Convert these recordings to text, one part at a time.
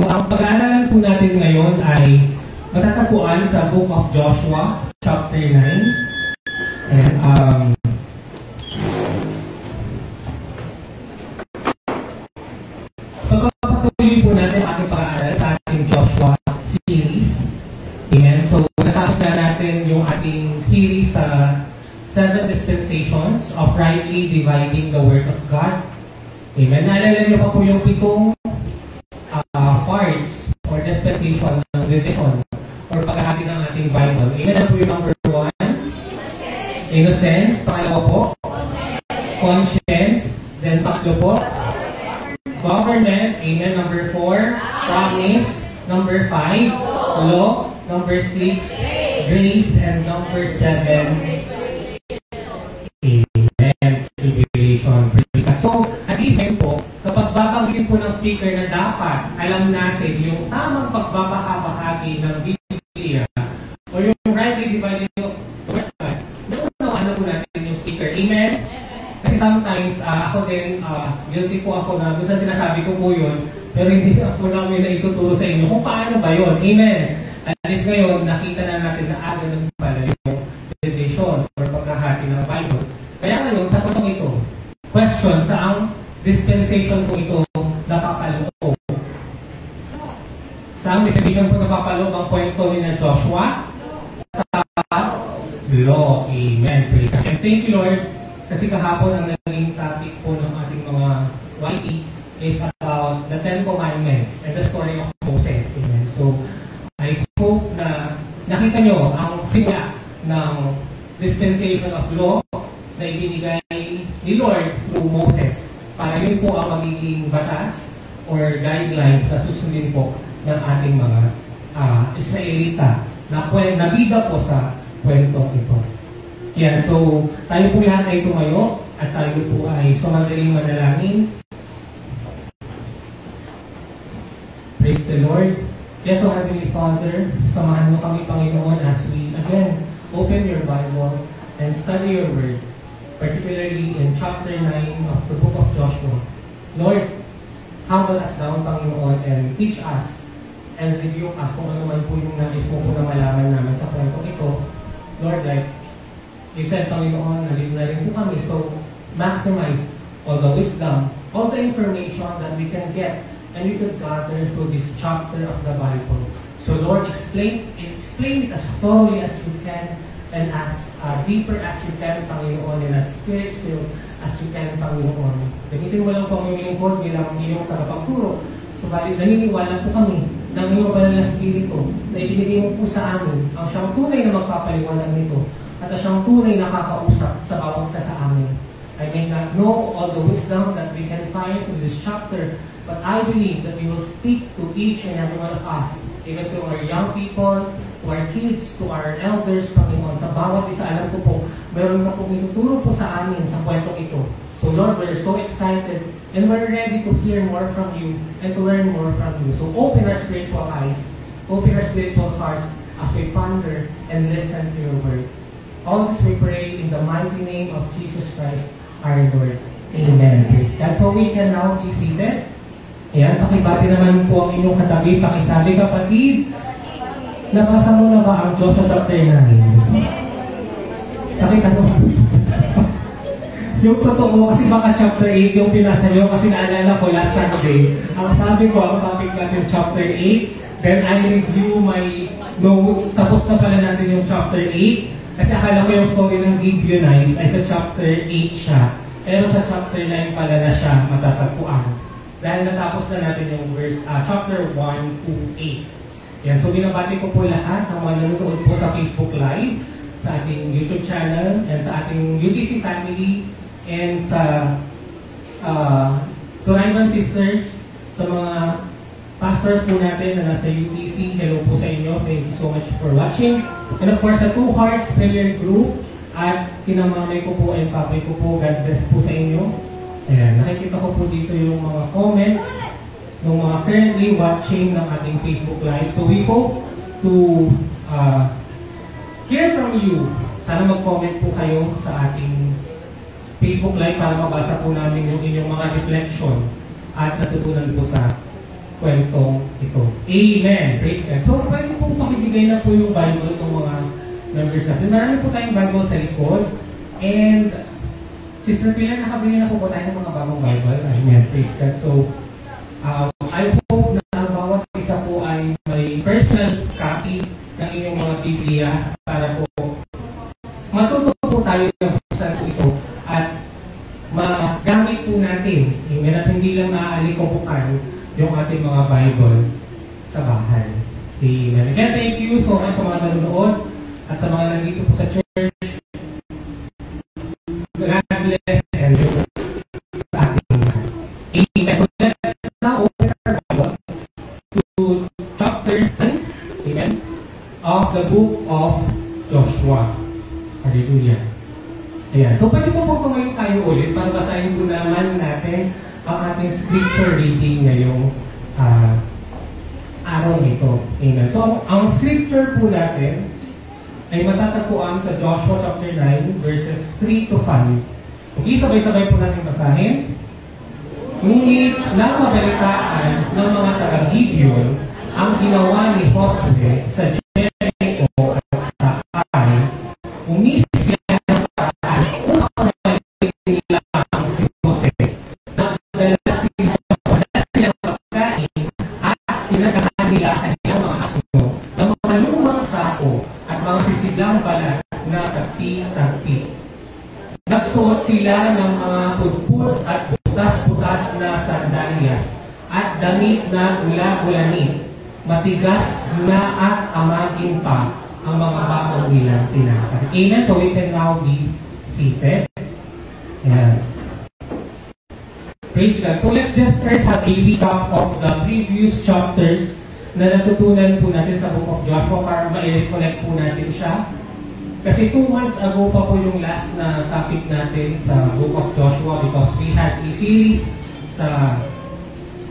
ang pag-aaralan po natin ngayon ay matatagpuan sa Book of Joshua, chapter 9. And, pagpapatuloy po natin ang ating pag-aaral sa ating Joshua series. Amen. So, natapos na natin yung ating series sa 7 dispensations of rightly dividing the Word of God. Amen. Naalala niyo pa po yung 7 parts or dispensation ng division or paghahati ng ating Bible. Amen. Ano po yung number 1? Innocence. Pangalawa po? Conscience. Then tatlo po? Government. Amen. Number 4? Promise. Number 5? Law. Number 6? Grace. And number 7? Amen. Tribulation. So, at least ngayon po, kapag babanggitin po ng speaker na dapat alam natin yung tamang pagbabahagi ng Biblia o yung rightly dividing of Word of God, naunawaan na po natin yung speaker. Amen? Kasi sometimes, ako din, guilty po ako na, minsan sinasabi ko po yun, pero hindi ako namin na ituturo sa inyo kung paano ba yun. Amen? At least ngayon, nakita na natin na ganun pala yung division or paghahati ng Bible. Kaya ngayon, sa punong ito, question, saang dispensation po ito napapaloob? Saang dispensation po napapaloob ang kwento ni na Joshua? Sa law. Amen. Praise God. And thank you, Lord, kasi kahapon ang naging topic po ng ating mga YT is about the 10 Commandments and the story of Moses. Amen. So, I hope na nakita nyo ang simula ng dispensation of law na ibinigay ni Lord through Moses para yun po ang magiging batas or guidelines na susundin po ng ating mga Israelita na nabida po sa kwentong ito. Yan, so tayo po lahat ay tumayo at tayo po ay sumagaling manalangin. Praise the Lord. Yes, so Heavenly Father, samahan mo kami, Panginoon, as we again open your Bible and study your word, particularly in chapter 9 of the book of Joshua. Lord, humble us down, Panginoon, and teach us and reveal us kung ano man po yung nais mo po na malaman namin sa kwentong ito. Lord, like you said, Panginoon, nandito na rin po kami, so maximize all the wisdom, all the information that we can get and we could gather through this chapter of the Bible. So Lord, explain it as thoroughly as you can and as deeper as you can, Panginoon, and as spirit-filled as you can, Panginoon. Gamitin mo lang po ang iyong lingkod bilang iyong tagapagturo. Subalit, naniniwala po kami ng iyong banal na spirito na ibinigay mo po sa amin ang siyang tunay na magpapaliwanag nito at ang siyang tunay na kakausap sa bawat isa sa amin. I may not know all the wisdom that we can find through this chapter, but I believe that we will speak to each and every one of us, even to our young people, to our kids, to our elders, Panginoon. Sa bawat isa, alam ko po, meron na po ituturo po sa amin sa kwentong ito. So Lord, we're so excited and we're ready to hear more from you and to learn more from you. So open our spiritual eyes, open our spiritual hearts as we ponder and listen to your word. All this we pray in the mighty name of Jesus Christ, our Lord. Amen. Praise God. So we can now be seated. Ayan, pakibati naman po ang inyong katabi. Pakisabi, kapatid, nabasa mo na ba ang Joshua chapter 9? Pakita mo. Yung totoo, kasi baka chapter 8 yung pinasa nyo, kasi naalala ko last Sunday. Ang sabi ko, ang topic natin chapter 8, then I review my notes, tapos na pala natin yung chapter 8, kasi akala ko yung story ng Gibeonites ay sa chapter 8 siya, pero sa chapter 9 pala na siya matatagpuan. Dahil natapos na natin yung chapter 1 to 8. Yan, so binabati ko po lahat ng mga nanonood po sa Facebook Live, sa ating YouTube channel, and sa ating UTC family, and sa Turaiman Sisters, sa mga pastors po natin na nasa UTC. Hello po sa inyo. Thank you so much for watching. And of course, sa Two Hearts Prayer Group, at kinamamay ko po and papay ko po, God bless po sa inyo. Ayan, nakikita ko po dito yung mga comments ng mga currently watching ng ating Facebook Live. So we hope to hear from you. Sana mag-comment po kayo sa ating Facebook Live para mabasa po namin yung inyong mga reflection at natutunan po sa kwentong ito. Amen. Praise God. So, pwede pong pakibigay na po yung Bible ng mga members natin. Marami po tayong Bible sa likod. And, Sister Pila, nakabili na po tayo ng mga bagong Bible. Amen. Praise God. So, I hope na bawat isa po ay may personal copy ng inyong mga Biblia para po matuto po tayo ng buksan po ito at magamit po natin. Amen. At hindi lang maaalikobukan yung ating mga Bible sa bahay. Amen. Again, thank you so much sa mga nanonood at sa mga nandito po sa church. God bless and sa ating lahat. Amen. So let's now open our Bible to chapter 9, amen, of the book of Joshua. Hallelujah. Ayan. So pwede po tumayo tayo ulit para basahin po naman natin ang ating scripture reading ngayong araw nito. Amen. So ang scripture po natin ay matatagpuan sa Joshua chapter 9 verses 3 to 5. Okay, sabay-sabay po natin basahin. Ngunit napabalitaan ng mga taga-Gibeon ang ginawa ni Josue sa Jericho at sa Ai, umisip sila ng paraan upang mabalik nila ang si Jose. Nagdala silang pagkain at sinagahan nila kanilang mga aso ng mga lumang sako at mga sisidlang balat na tagpi-tagpi. Nagsuot sila ng mga pudpud at butas-butas na sandalyas at damit na ula-ulani, matigas na at amagin pa ang mga bakong nilang tinapay. Amen. So we can now be seated. Ayan. Praise God. So let's just first have a recap of the previous chapters na natutunan po natin sa book of Joshua para ma-recollect po natin siya. Kasi 2 months ago pa po yung last na topic natin sa book of Joshua because we had a series sa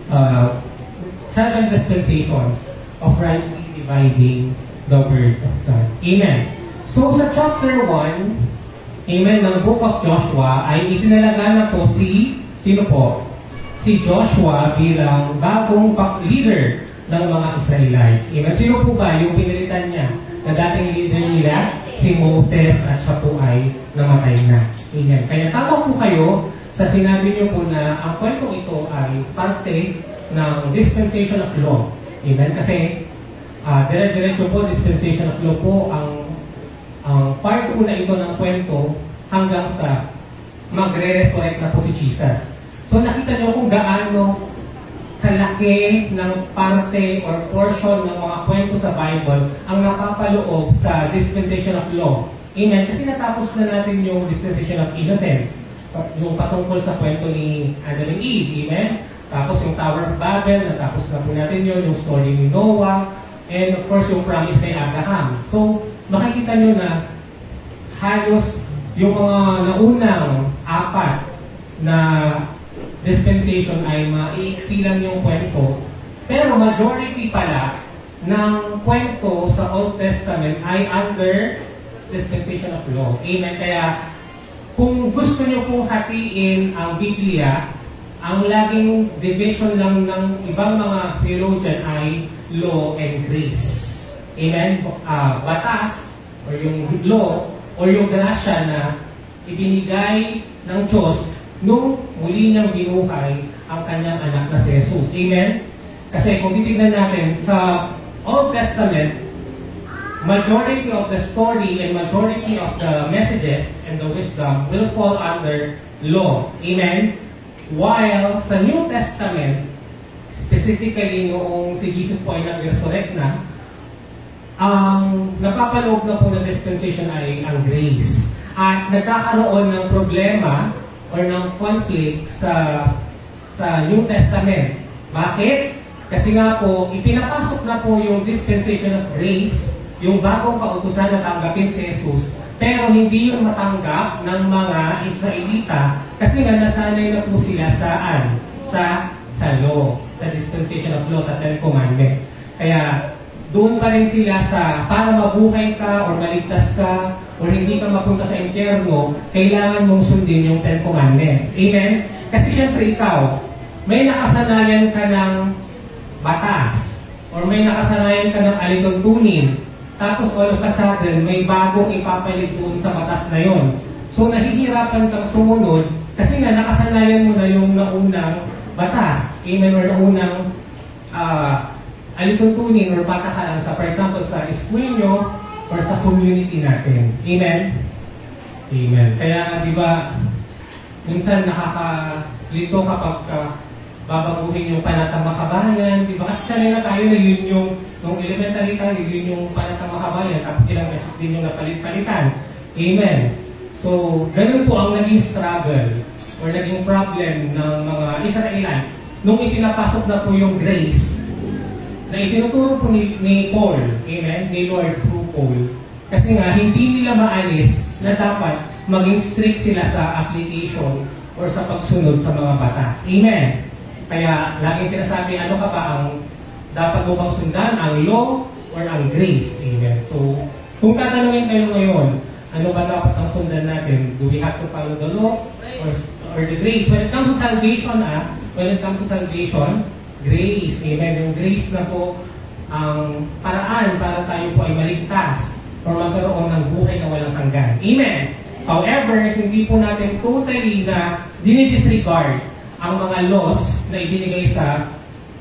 7 dispensations of rightly dividing the word of God. Amen. So sa chapter 1, amen, ng book of Joshua ay itinalaga na po sino po? Si Joshua bilang bagong leader ng mga Israelites. Amen. Sino po ba yung pinilitan niya na dating leader nila? Si Moses at siya po ay namatay na. Amen. Kaya tama po kayo sa sinabi niyo po na ang kwentong ito ay parte ng dispensation of law. Amen. Kasi dire-diretso po, dispensation of law po ang part po na ito ng kwento hanggang sa magre-resurrect na po si Jesus. So nakita niyo kung gaano kalaki ng parte or portion ng mga kwento sa Bible ang napapaloob sa dispensation of law. Amen. Kasi natapos na natin yung dispensation of innocence. Yung patungkol sa kwento ni Adam and Eve. Amen. Tapos yung Tower of Babel, natapos na po natin yun. Yung story ni Noah. And of course, yung promise kay Abraham. So, makikita nyo na halos yung mga naunang 4 na dispensation ay maiiksi lang yung kwento. Pero majority pala ng kwento sa Old Testament ay under dispensation of law. Amen. Kaya kung gusto nyo pong hatiin ang Biblia, ang laging division lang ng ibang mga theologian ay law and grace. Amen. Batas or yung law or yung grasya na ibinigay ng Diyos nung muli niyang binuhay ang kanyang anak na si Jesus. Amen? Kasi kung titignan natin sa Old Testament, majority of the story and majority of the messages and the wisdom will fall under law. Amen? While sa New Testament, specifically noong si Jesus po ay nag-resurrect na, ang napapaloob na po ng dispensation ay ang grace. At nagkakaroon ng problema or ng conflict sa New Testament. Bakit? Kasi nga po, ipinapasok na po yung dispensation of grace, yung bagong kautusan na tanggapin si Jesus, pero hindi yung matanggap ng mga Israelita kasi nga nasanay na po sila saan? Sa law, sa dispensation of law, sa 10 Commandments. Kaya doon pa rin sila sa para mabuhay ka or maligtas ka o hindi ka mapunta sa impyerno, kailangan mong sundin yung 10 Commandments. Amen? Kasi syempre ikaw, may nakasanayan ka ng batas, or may nakasanayan ka ng alituntunin, tapos all of a sudden, may bagong ipapalit doon sa batas na yon. So, nahihirapan kang sumunod kasi nga nakasanayan mo na yung naunang batas. Amen? Or naunang alituntunin or patakaran sa, for example, sa school nyo or sa community natin. Amen? Amen. Kaya, di ba, minsan nakakalito kapag babaguhin yung panatang makabayan. Di ba? Kasi sanay na tayo na yun yung nung elementary tayo, yun yung panatang makabayan. Tapos ilang beses din yung napalit-palitan. Amen. So, ganun po ang naging struggle or naging problem ng mga Israelites nung ipinapasok na po yung grace na itinuturo po ni Paul, amen, ni Lord through Paul. Kasi nga, hindi nila maalis na dapat maging strict sila sa application or sa pagsunod sa mga batas. Amen. Kaya, laging sinasabi, ano ka ba ang dapat mo bang sundan, ang law or ang grace? Amen. So, kung tatanungin kayo ngayon, ano ba dapat ang sundan natin? Do we have to follow the law or the grace? When it comes to salvation, grace. Amen. Yung grace na po ang paraan para tayo po ay maligtas or magkaroon ng buhay na walang hanggan. Amen. However, hindi po natin totally na dinidisregard ang mga laws na ibinigay sa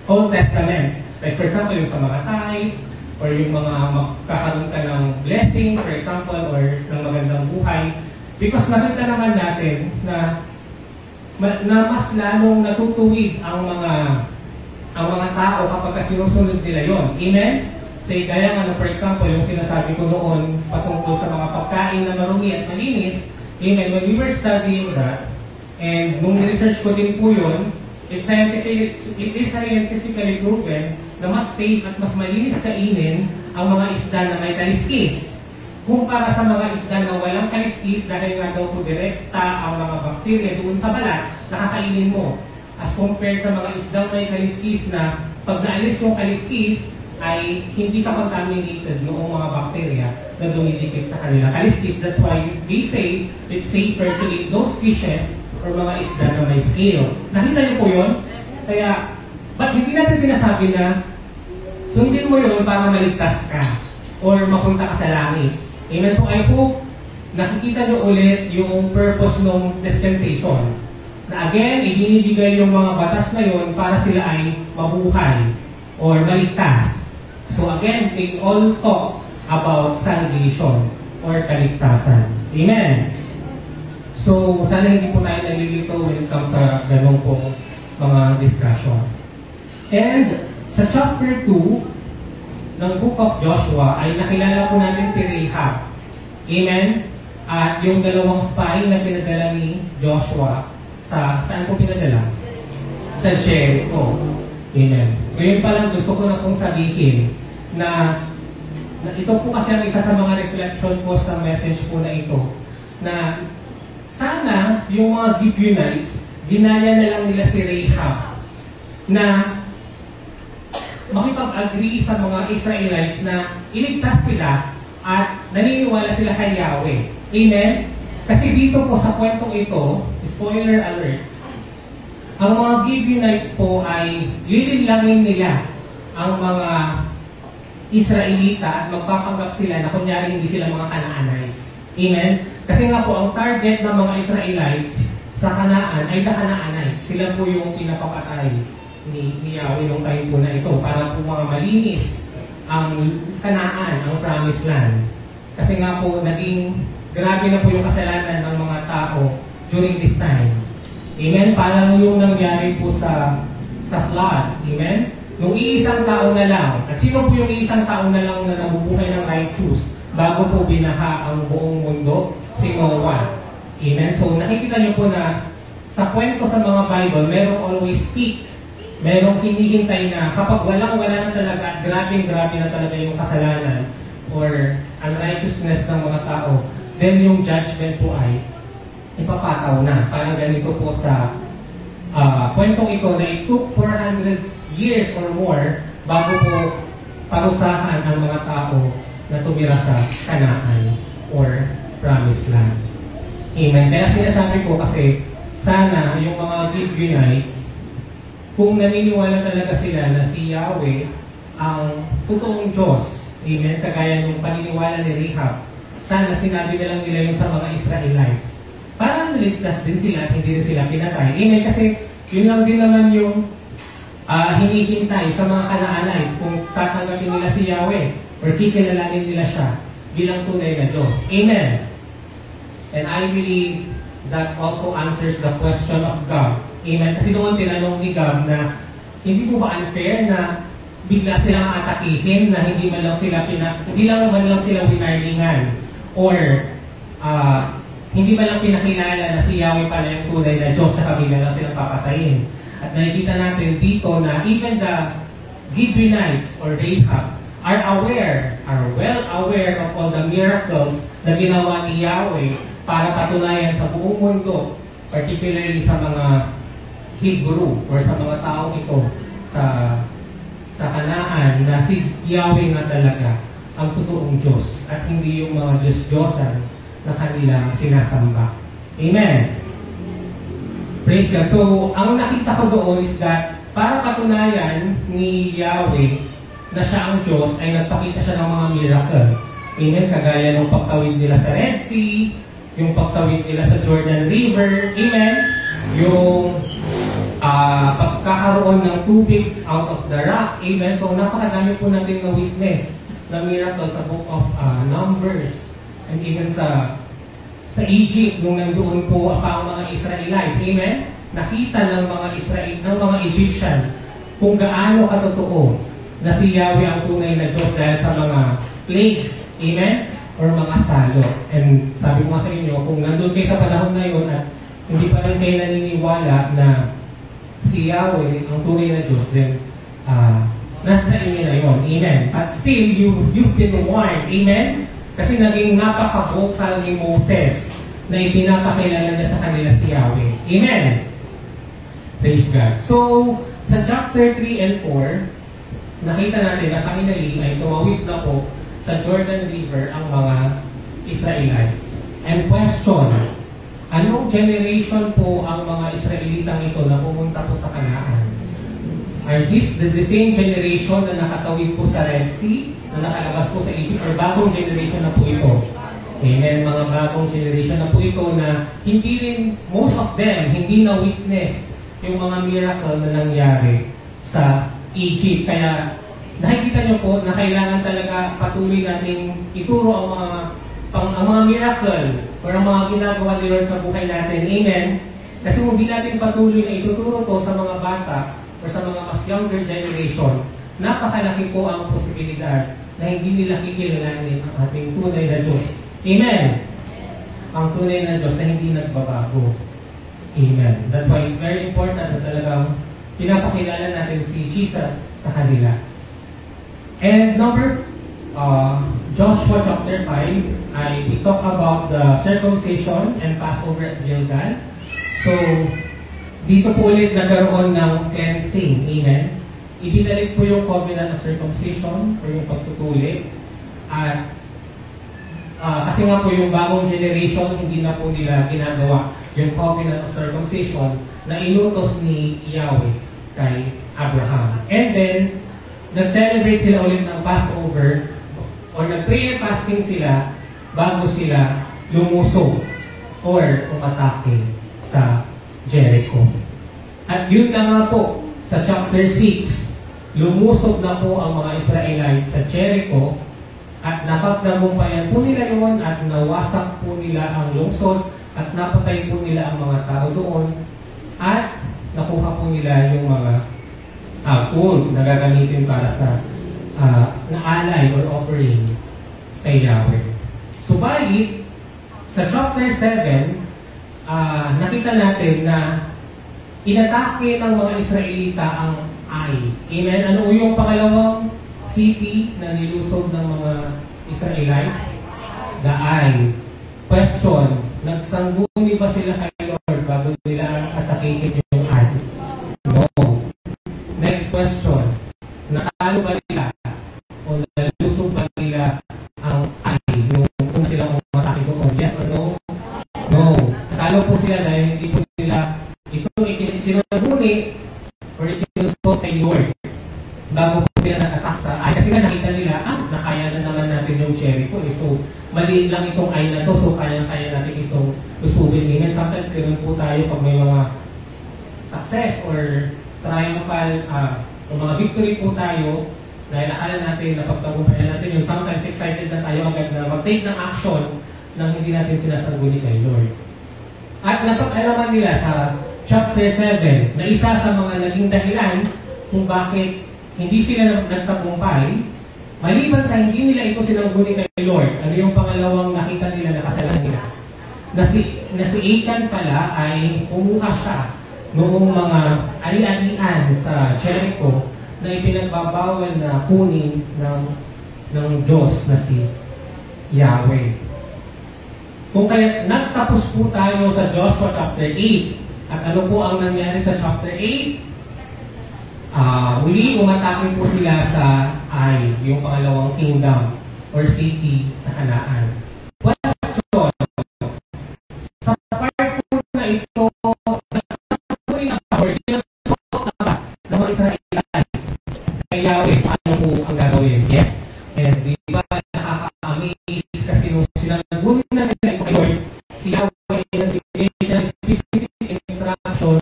Old Testament. Like for example, yung sa mga tithes, or yung mga magkakaroon ka ng blessing, for example, or ng magandang buhay. Because nakita naman natin na mas lalong natutuwid ang mga tao kapag sinusunod nila yon. Amen? Say, kaya nga, for example, yung sinasabi ko noon patungkol sa mga pagkain na marumi at malinis, amen, when we were studying that, and nung research ko din po yun, it is scientifically proven na mas safe at mas malinis kainin ang mga isda na may kaliskis kumpara sa mga isda na walang kaliskis dahil nga daw po direkta ang mga bakterya doon sa balat na kakainin mo. As compared sa mga isdang may kaliskis na pag naalis yung kaliskis ay hindi ka contaminated noong mga bakterya na dumidikit sa kanila kaliskis. That's why they say it's safer to eat those fishes or mga isda na may scales. Nakita niyo po yun? Kaya, ba't hindi natin sinasabi na sundin mo yun para maligtas ka or mapunta ka sa langit? Amen? So I hope nakikita niyo ulit yung purpose ng dispensation. Na again, ibinibigay yung mga batas na yun para sila ay mabuhay or maligtas. So again, they all talk about salvation or kaligtasan. Amen? So, sana hindi po tayo nalilito when it comes sa ganong po mga discussion. And sa chapter 2 ng Book of Joshua ay nakilala po natin si Rahab. Amen? At yung dalawang spy na pinadala ni Joshua, saan po pinadala? Sa Jericho. Amen. Ngayon pa lang gusto ko na pong sabihin na ito po kasi ang isa sa mga reflection ko sa message po na ito, na sana yung mga Gibeonites, ginaya na lang nila si Rahab na makipag-agree sa mga Israelites na iligtas sila at naniniwala sila kay Yahweh. Amen? Kasi dito po sa kwentong ito, spoiler alert, ang mga Gibeonites po ay lilinlangin nila ang mga Israelita at magpapanggap sila na kunyari hindi sila mga Canaanites. Amen? Kasi nga po, ang target ng mga Israelites sa Kanaan ay the Canaanites. Sila po yung pinapapatay ni Yahweh nung time po na ito para po mga malinis ang Kanaan, ang Promised Land. Kasi nga po, naging grabe na po yung kasalanan ng mga tao during this time. Amen? Parang yung nangyari po sa flood. Amen? Nung iisang tao na lang, at sino po yung iisang tao na lang na nabubuhay ng righteous bago po binaha ang buong mundo? Si Noah. Amen? So nakikita niyo po na sa kwento sa mga Bible, merong always peak. Merong hinihintay na kapag wala na talaga at grabe na talaga yung kasalanan or unrighteousness ng mga tao, then yung judgment po ay ipapataw na. Parang ganito po sa kwentong ito na it took 400 years or more bago po parusahan ang mga tao na tumira sa Kanaan or Promised Land. Amen. Kaya sinasabi ko kasi sana yung mga Gibeonites kung naniniwala talaga sila na si Yahweh ang totoong Diyos, amen, kagaya ng paniniwala ni Rahab, sana sinabi na lang nila yung sa mga Israelites. Parang naligtas din sila at hindi rin sila pinatay. Amen, kasi yun lang din naman yung hinihintay sa mga Canaanites kung tatanggapin nila si Yahweh or kikilalanin nila siya bilang tunay na Diyos. Amen. And I believe that also answers the question of God. Amen. Kasi doon tinanong ni God na hindi po ba unfair na bigla silang atakihin na hindi man lang sila hindi lang naman lang sila winarningan or hindi man lang pinakilala na si Yahweh pala yung tunay na Diyos sa kabila lang silang papatayin. At nakikita natin dito na even the Gibeonites or Rahab are well aware of all the miracles na ginawa ni Yahweh para patunayan sa buong mundo, particularly sa mga Hebrew or sa mga taong ito sa Kanaan na si Yahweh nga talaga ang totoong Diyos at hindi yung mga Diyos-Diyosan na kanilang sinasamba. Amen. Praise God. So, ang nakita ko doon is that para patunayan ni Yahweh na siya ang Diyos ay nagpakita siya ng mga miracle. Amen. Kagaya ng pagtawid nila sa Red Sea, yung pagtawid nila sa Jordan River. Amen. Yung pagkakaroon ng tubig out of the rock. Amen. So, napakadami po natin na witness na miracle sa book of Numbers and even sa Egypt, nung nandoon po ang mga Israelites. Amen. Nakita ng mga Egyptians kung gaano katotoo na si Yahweh ang tunay na Diyos dahil sa mga plagues. Amen. Or mga salo. And sabi ko nga sa inyo, kung nandun kayo sa panahon na yun at hindi pa rin kayo naniniwala na si Yahweh ang tunay na Diyos, then nasa inyo na yun. Amen. But still, you've been warned. Amen. Kasi naging napaka-vocal ni Moses na ipinapakilala na sa kanila si Yahweh. Amen. Praise God. So, sa chapter 3 and 4, nakita natin na finally ay tumawid na po sa Jordan River ang mga Israelites. And question, anong generation po ang mga Israelitang ito na pumunta po sa Kanaan? Are this the same generation na nakatawid po sa Red Sea, na nakalabas po sa Egypt, or bagong generation na po ito? Amen, mga bagong generation na po ito na hindi rin, most of them, hindi na witness yung mga miracle na nangyari sa Egypt. Kaya nakikita nyo po na kailangan talaga patuloy natin ituro ang mga miracle or ang mga ginagawa ni Lord sa buhay natin. Amen? Kasi kung di natin patuloy na ituturo to sa mga bata or sa mga mas younger generation, napakalaki po ang posibilidad na hindi nila kikilalanin ang ating tunay na Diyos. Amen? Ang tunay na Diyos na hindi nagbabago. Amen. That's why it's very important na talagang pinapakilala natin si Jesus sa kanila. And Joshua chapter 5, we talk about the circumcision and Passover at Gilgal. So, dito po ulit nagkaroon ng cleansing. Amen. Ibinalik po yung covenant of circumcision o yung pagtutuli. At kasi nga po yung bagong generation, hindi na po nila ginagawa yung covenant of circumcision na inutos ni Yahweh kay Abraham. And then, nag-celebrate sila ulit ng Passover or nag-prayer fasting sila bago sila lumusog or umatake sa Jericho. At yun na nga po, sa chapter 6, lumusog na po ang mga Israelites sa Jericho at napagdagumpayan po nila yun at nawasak po nila ang lungsod at napatay po nila ang mga tao doon at nakuha po nila yung mga gold na gagamitin para sa naalay or offering kay Yahweh. Subalit, sa chapter 7, nakita natin na inatake ng mga Israelita ang Ai. Amen? Ano yung pangalawang city na nilusog ng mga Israelites? The Ai. Question, nagsangguni ba sila kay Lord bago nila atakihin yung Ai? No. Next question, natalo ba nila o nalusog ba nila ang Ai? Yung kung sila umatake doon? Yes or no? No. Natalo po sila dahil hindi po nila ito ikinaguni or kay Lord bago po sila nag-attack sa ay. Kasi nga nakita nila, nakaya na naman natin yung Jericho. So, maliit lang itong ay na to, so kaya natin itong usubin. Amen. Sometimes ganun po tayo pag may mga success or triumphal, mga victory po tayo, dahil akala natin na pagtagumpayan natin yun, sometimes excited na tayo agad na mag-take ng action nang hindi natin sinasangguni kay Lord. At napag-alaman nila sa chapter 7 na isa sa mga naging dahilan kung bakit hindi sila nagtagumpay, maliban sa hindi nila ito sinangguni kay Lord, ano yung pangalawang nakita nila na kasalanan nila? Na si Achan pala ay kumuha siya noong mga ali-alian sa Jericho na ipinagbabawal na kunin ng Diyos na si Yahweh. Kung kaya nagtapos po tayo sa Joshua chapter 8, at ano po ang nangyari sa chapter 8? Uli umatake po sila sa Ai, yung pangalawang kingdom or city sa Canaan. Question, sa part po na ito, ng mga Israelites kay Yahweh, paano po ang gagawin? Yes? And di ba nakaka-amaze kasi nung sinangguni na nila ito kay Lord, si Yahweh ay nagbigay siya specific instruction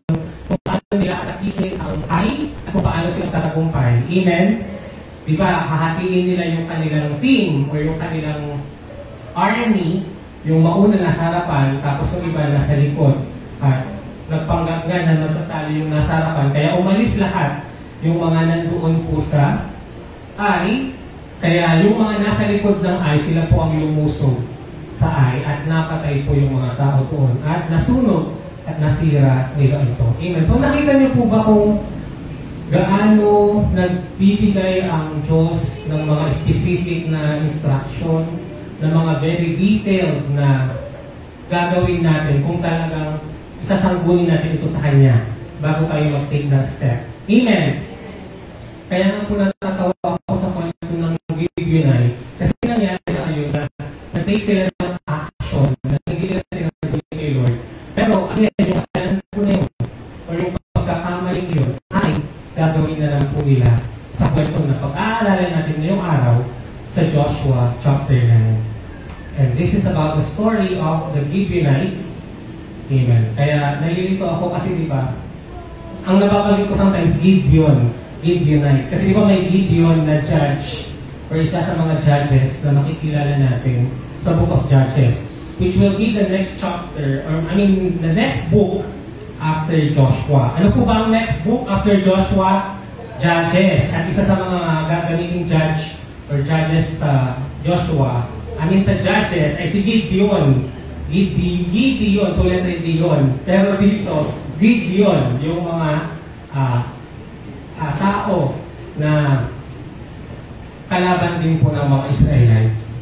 kung paano nila atakihin ang Ai at kung paano silang tatagumpay. Amen? Di ba, hahatiin nila yung kanilang team o yung kanilang army, yung mauna nasa harapan, tapos yung iba nasa likod. At nagpanggap nga na natatalo yung nasa harapan, kaya umalis lahat yung mga nandoon po sa Ai. Kaya yung mga nasa likod ng Ai, sila po ang lumusog sa Ai at napatay po yung mga tao doon at nasunog at nasira nila ito. Amen. So nakita niyo po ba kung gaano nagbibigay ang Diyos ng mga specific na instruction, ng mga very detailed na gagawin natin kung talagang isasanggunin natin ito sa Kanya bago tayo mag-take ng step. Amen. Kaya nga po natatawa ako sa kwento ng Gibeonites kasi nangyari na kayo na nag-take sila ng action na hindi nila sinasabi kay Lord. Pero ano yan, yung kasalanan po na yun o yung pagkakamaling yun ay gagawin na lang po nila sa kwento na pag-aaralan natin ngayong araw sa Joshua chapter 9. And this is about the story of the Gibeonites. Amen. Kaya nalilito ako kasi di ba, ang napapalit ko sometimes Gibeonites. Kasi di ba may Gideon na judge or isa sa mga judges na makikilala natin sa book of Judges, which will be the next chapter, or the next book after Joshua. Ano po ba ang next book after Joshua? Judges. At isa sa mga gagamiting judge or judges sa Joshua, sa Judges ay si Gideon. Gideon, so letter Gideon. Pero dito, Gideon, yung mga tao na kalaban din po ng mga Israelites.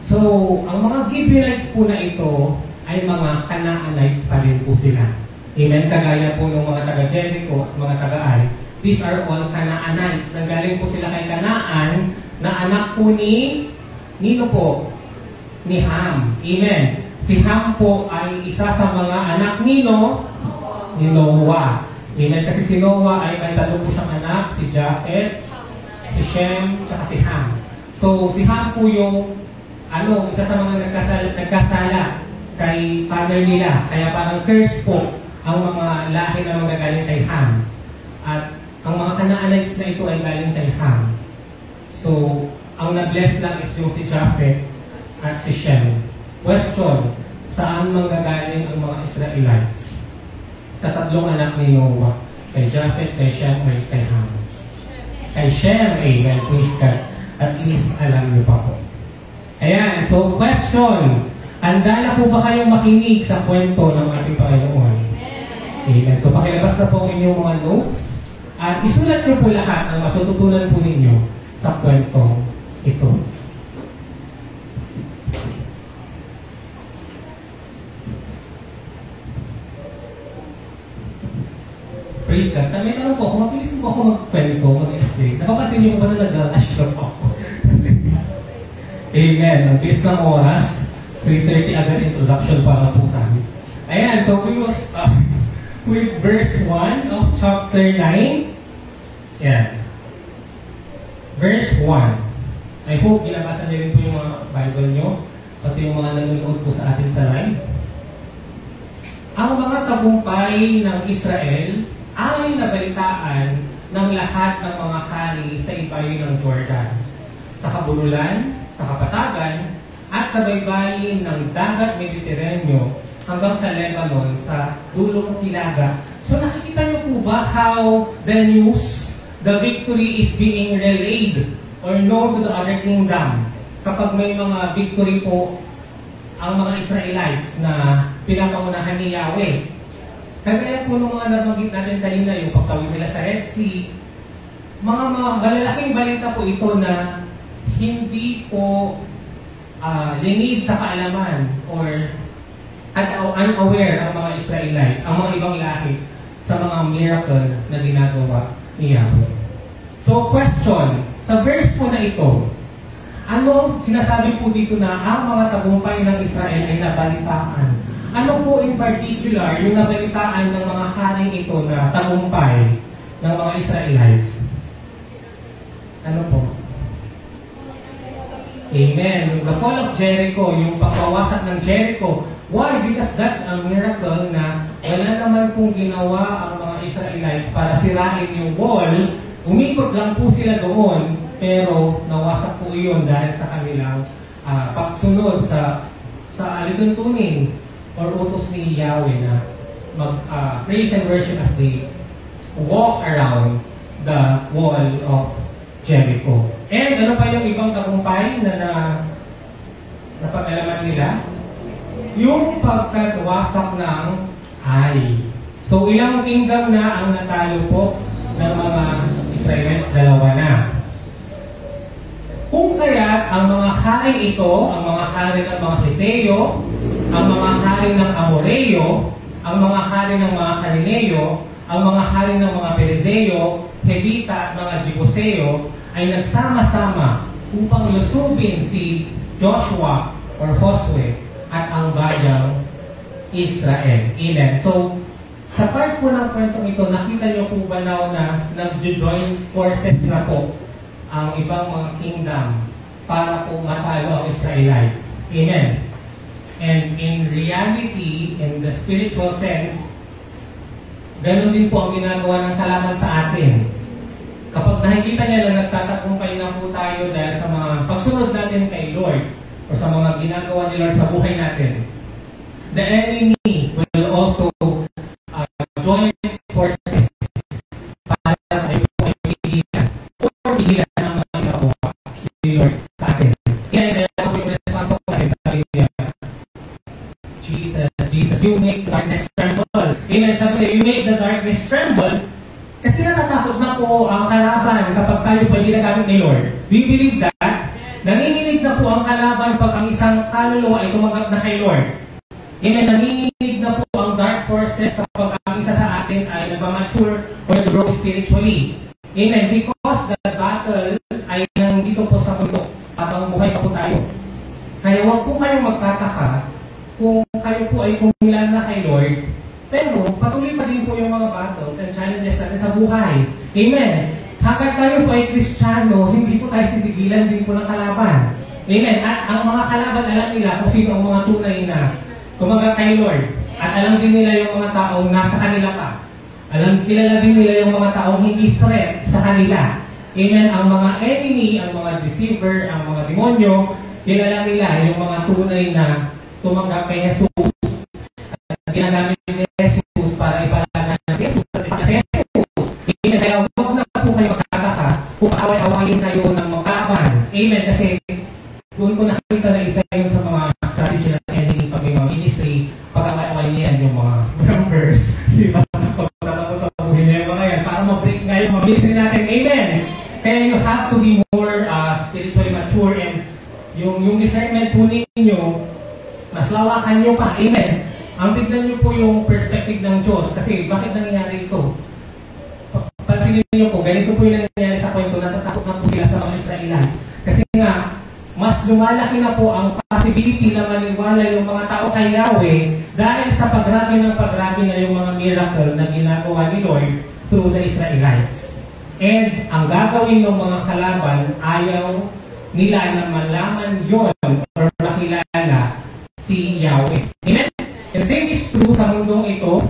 So, ang mga Gibeonites po na ito ay mga Canaanites pa rin po sila. Amen? Kagaya po ng mga taga-Jericho at mga taga-Ai. These are all Canaanites. Nanggaling po sila kay Canaan na anak po nino po? Ni Ham. Amen? Si Ham po ay isa sa mga anak ni Noah. Amen? Kasi si Noah ay may talo po siyang anak, si Japhet, si Shem, at si Ham. So, si Ham po yung isa sa mga nagkasala kay father nila. Kaya parang curse po ang mga lahi na magagaling kay Ham. At ang mga Canaanites na ito ay galing kay Ham. So, ang na-bless lang is yung si Japhet at si Shem. Question, saan manggagaling ang mga Israelites? Sa tatlong anak ni Noah, kay Japhet, kay Shem, kay Ham. Kay Shem, amen, please God. At least alam niyo pa po. Ayan, so question, handa na po ba kayong makinig sa kwento ng ating Panginoon? Amen. So pakilabas na po ang inyong mga notes at isulat niyo po lahat ang matututunan po ninyo sa kwento ito. Praise God. May tanong po, kung mabilis mo ako magkwento, mag-explain, napapansin niyo po ba na nag-assure ako? Amen. Ang base ng oras, 3:30 agad introduction para po tayo. Ayan, so we will start with verse 1 of chapter 9. Yan. Verse 1. I hope ginabasa niyo rin po yung mga Bible nyo, pati yung mga nanonood po sa atin sa live. Ang mga tagumpay ng Israel ay nabalitaan ng lahat ng mga hari sa ibayo ng Jordan, sa kabululan, sa kapatagan, at sa baybayin ng dagat Mediteraneo hanggang sa Lebanon, sa dulong Hilaga. So nakikita niyo po ba how the news, the victory is being relayed or known to the other kingdom kapag may mga victory po ang mga Israelites na pinapangunahan ni Yahweh. Kagaya po ng mga nabanggit natin kanina, yung pagtawid nila sa Red Sea, mga malalaking balita po ito na hindi po linid sa kaalaman or unaware ang mga Israelite, ang mga ibang lahi sa mga miracle na ginagawa ni Yahweh. So question, sa verse po na ito, ano sinasabi po dito na ang mga tagumpay ng Israel ay nabalitaan? Ano po in particular yung nabalitaan ng mga haring ito na tagumpay ng mga Israelites? Ano po? Amen. The fall of Jericho, yung pagkawasak ng Jericho. Why? Because that's a miracle na wala naman pong ginawa ang mga Israelites para sirain yung wall. Umikot lang po sila doon, pero nawasak po yun dahil sa kanilang pagsunod sa alituntunin or utos ni Yahweh na praise and worship as they walk around the wall of Jericho. And ano pa yung ibang tagumpay na napag-alaman nila? Yung pagkagwasak ng Ai. So ilang kingdom na ang natalo po ng mga Israelites? 2 na. Kung kaya ang mga hari ito, ang mga hari ng mga Hiteo, ang mga hari ng Amoreo, ang mga hari ng mga Cananeo, ang mga hari ng mga Perezeo, Hevita, mga Jebuseo, ay nagsama-sama upang lusubin si Joshua or Josue at ang bayang Israel. Amen. So, sa part po ng kwentong ito, nakita niyo po ba na nag-join forces na po ang ibang mga kingdom para po matalo ang Israelites. Amen. And in reality, in the spiritual sense, ganun din po ang ginagawa ng kalaban sa atin. Kapag nakikita niya na nagtatagumpay na po tayo dahil sa mga pagsunod natin kay Lord o sa mga ginagawa ni Lord sa buhay natin, the enemy will also join forces para tayo po ay pigilan o pigilan ang mga ginagawa ni Lord sa atin. Kaya ako yung responsible tayo sa niya, Jesus, you make the darkness tremble. Amen. Sabi niya, you make the darkness tremble. Kasi natatakot na po ang kalaban kapag tayo po ay ginagamit ni Lord. Do you believe that? Nanginginig na po ang kalaban pag ang isang kaluluwa ay tumanggap na kay Lord. Amen. Nanginginig na po ang dark forces kapag ang isa sa atin ay nagmamature or nag-grow spiritually. Amen. Because the battle ay nandito po sa mundo habang buhay pa po tayo. Kaya huwag po kayong magtataka kung kayo po ay kumilan na kay Lord, pero patuloy pa din po yung mga battles and challenges natin sa buhay. Amen. Hanggang tayo po ay Kristiyano, hindi po tayo titigilan din po ng kalaban. Amen. At ang mga kalaban, alam nila kung sino ang mga tunay na tumanggap kay Lord. At alam din nila yung mga taong nasa kanila pa. Kilala din nila yung mga taong hindi threat sa kanila. Amen. Ang mga enemy, ang mga deceiver, ang mga demonyo, kilala nila yung mga tunay na tumanggap kay Jesus. At ginagamit ni Jesus para ipalagan si Jesus. Amen. Kaya huwag na po kayo magkataka kung away-awayin kayo ng mga kalaban. Amen. Kasi doon ko nakita na isa yun sa mga strategy ng enemy pag may mga ministry, pag-away-away niyan yung mga members. Diba? Pagkatapuhin niya yung mga yan para ma-break nga yung mga ministry natin. Amen. Kaya you have to be more spiritually mature and yung discernment po ninyo, mas lawakan nyo pa. Amen. Ang tignan nyo po yung perspective ng Diyos. Kasi bakit nangyayari ito? Pansinin nyo po, ganito po yung nangyayari sa kwento. Natatakot na po sila sa mga Israelites. Kasi nga, mas lumalaki na po ang possibility na maniwala yung mga tao kay Yahweh dahil sa pagrabi na yung mga miracle na ginagawa ni Lord through the Israelites. And ang gagawin ng mga kalaban, ayaw nila na malaman yon or makilala si Yahweh. Amen? And same is true sa mundong ito,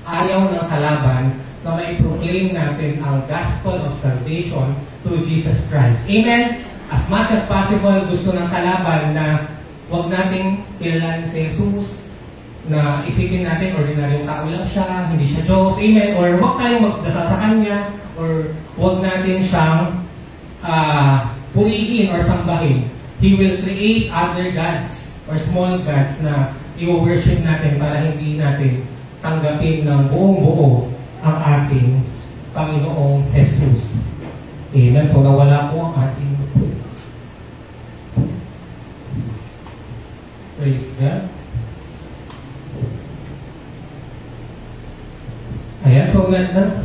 ayaw ng kalaban na may proclaim natin ang gospel of salvation to Jesus Christ. Amen? As much as possible, gusto ng kalaban na huwag nating kilalanin si Jesus, na isipin natin, ordinaryong tao lang siya, hindi siya Diyos, amen, or huwag tayong magdasal sa Kanya, or huwag natin siyang purihin or sambahin. He will create other gods or small gods na i-worship natin para hindi natin tanggapin ng buong-buo ang ating Panginoong Jesus. Amen. So nawala po ang ating praise God. Ayan, so ganda.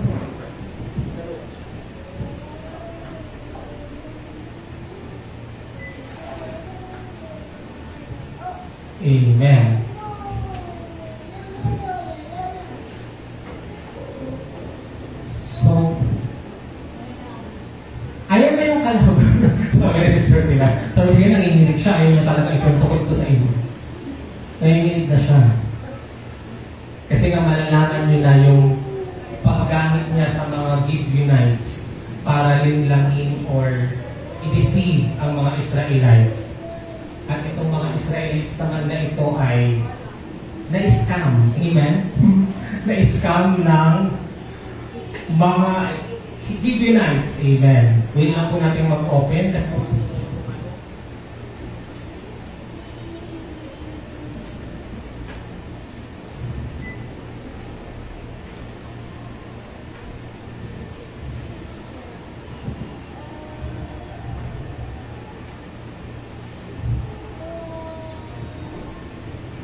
Amen. So, ayan na yung kalaban. Sabi na sister nila. Sabi siya, nanginginig siya. Ayaw niya talaga ipuntukot ko sa inyo. Nanginginig na siya. Kasi nga malalaman niyo na yung paggamit niya sa mga Gibeonites para linlangin or i-deceive ang mga Israelites. At itong mga Israelites naman na ito ay na-scam. Amen? Na-scam ng mga Gibeonites. Amen. Wait lang po natin mag-open.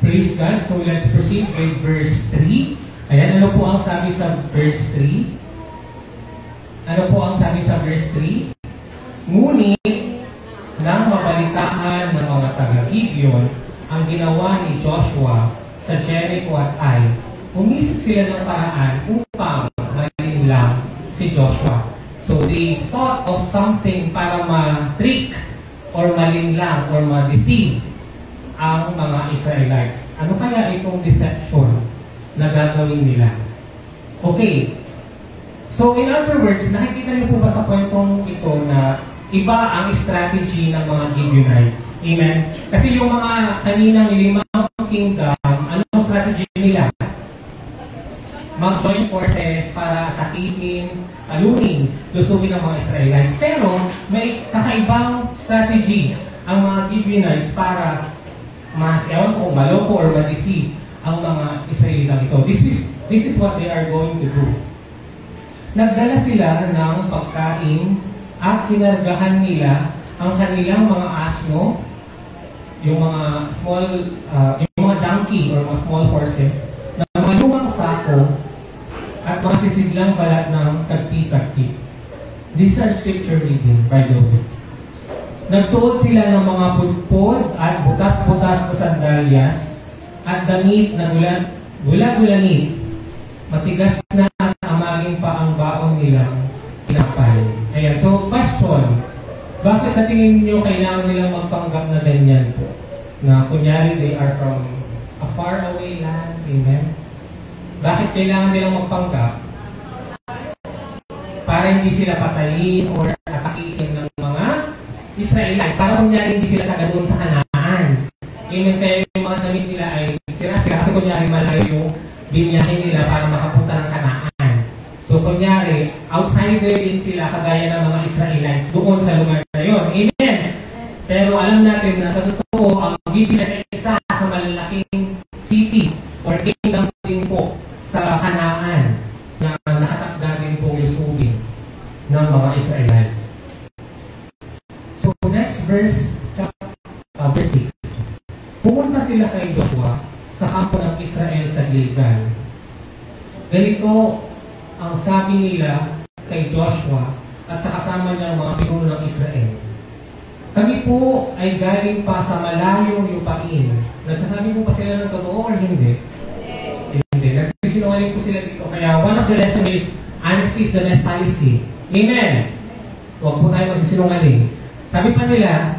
Praise God. So let's proceed with verse 3. Ayan, ano po ang sabi sa verse 3? Ano po ang sabi sa verse 3? Ngunit, nang mabalitaan ng mga taga-Gibeon ang ginawa ni Joshua sa Jericho at Ai, umisip sila ng paraan upang malinlang si Joshua. So they thought of something para ma-trick or malinlang or ma-deceive ang mga Israelites. Ano kaya itong deception na gagawin nila? Okay. So in other words, nakikita niyo po ba sa kwentong ito na iba ang strategy ng mga Gibeonites? Amen? Kasi yung mga kaninang limang kingdom, anong strategy nila? Mag-join forces para atakihin, alunin, lusugin ang mga Israelites. Pero may kakaibang strategy ang mga Gibeonites para ewan ko, maloko or ma-deceive ang mga Israelitang ito. This is what they are going to do. Nagdala sila ng pagkain at kinargahan nila ang kanilang mga asno, yung mga small, yung mga donkey or mga small horses, na mga lumang sako at mga sisidlang balat ng tagti-tagti. These are scripture reading, by the way. Nagsuot sila ng mga pudpod at butas-butas na sandalyas at damit na gula-gulanit. Matigas na at amaging pa ang baon nilang kinapay. Ayan, so question. Bakit sa tingin niyo kailangan nilang magpanggap na ganyan po? Na kunyari they are from a far away land. Amen? Bakit kailangan nilang magpanggap? Para hindi sila patayin or atakihin ng mga Israelites. Para kunyari hindi sila taga doon sa Kanaan. Amen, kaya yung mga damit nila ay sira-sira. Kasi kunyari malayo yung binyahin nila para makapunta ng Kanaan. So kunyari, outsider din sila kagaya ng mga Israelites doon sa lugar na yun. Amen. Pero alam natin na sa totoo, ang Gibeon ay isa sa malalaking city or kingdom din po sa Kanaan na nakatakda din po lusugin ng mga Israelites. So next verse 6. Pumunta sila kay Joshua sa kampo ng Israel sa Gilgal. Ganito ang sabi nila kay Joshua at sa kasama niyang mga pinuno ng Israel. Kami po ay galing pa sa malayong lupain. Nagsasabi po pa sila ng totoo or hindi? Hindi. Nagsisinungaling po sila dito. Kaya one of the lessons is honesty is the best policy. Amen. Huwag po tayo magsisinungaling. Sabi pa nila,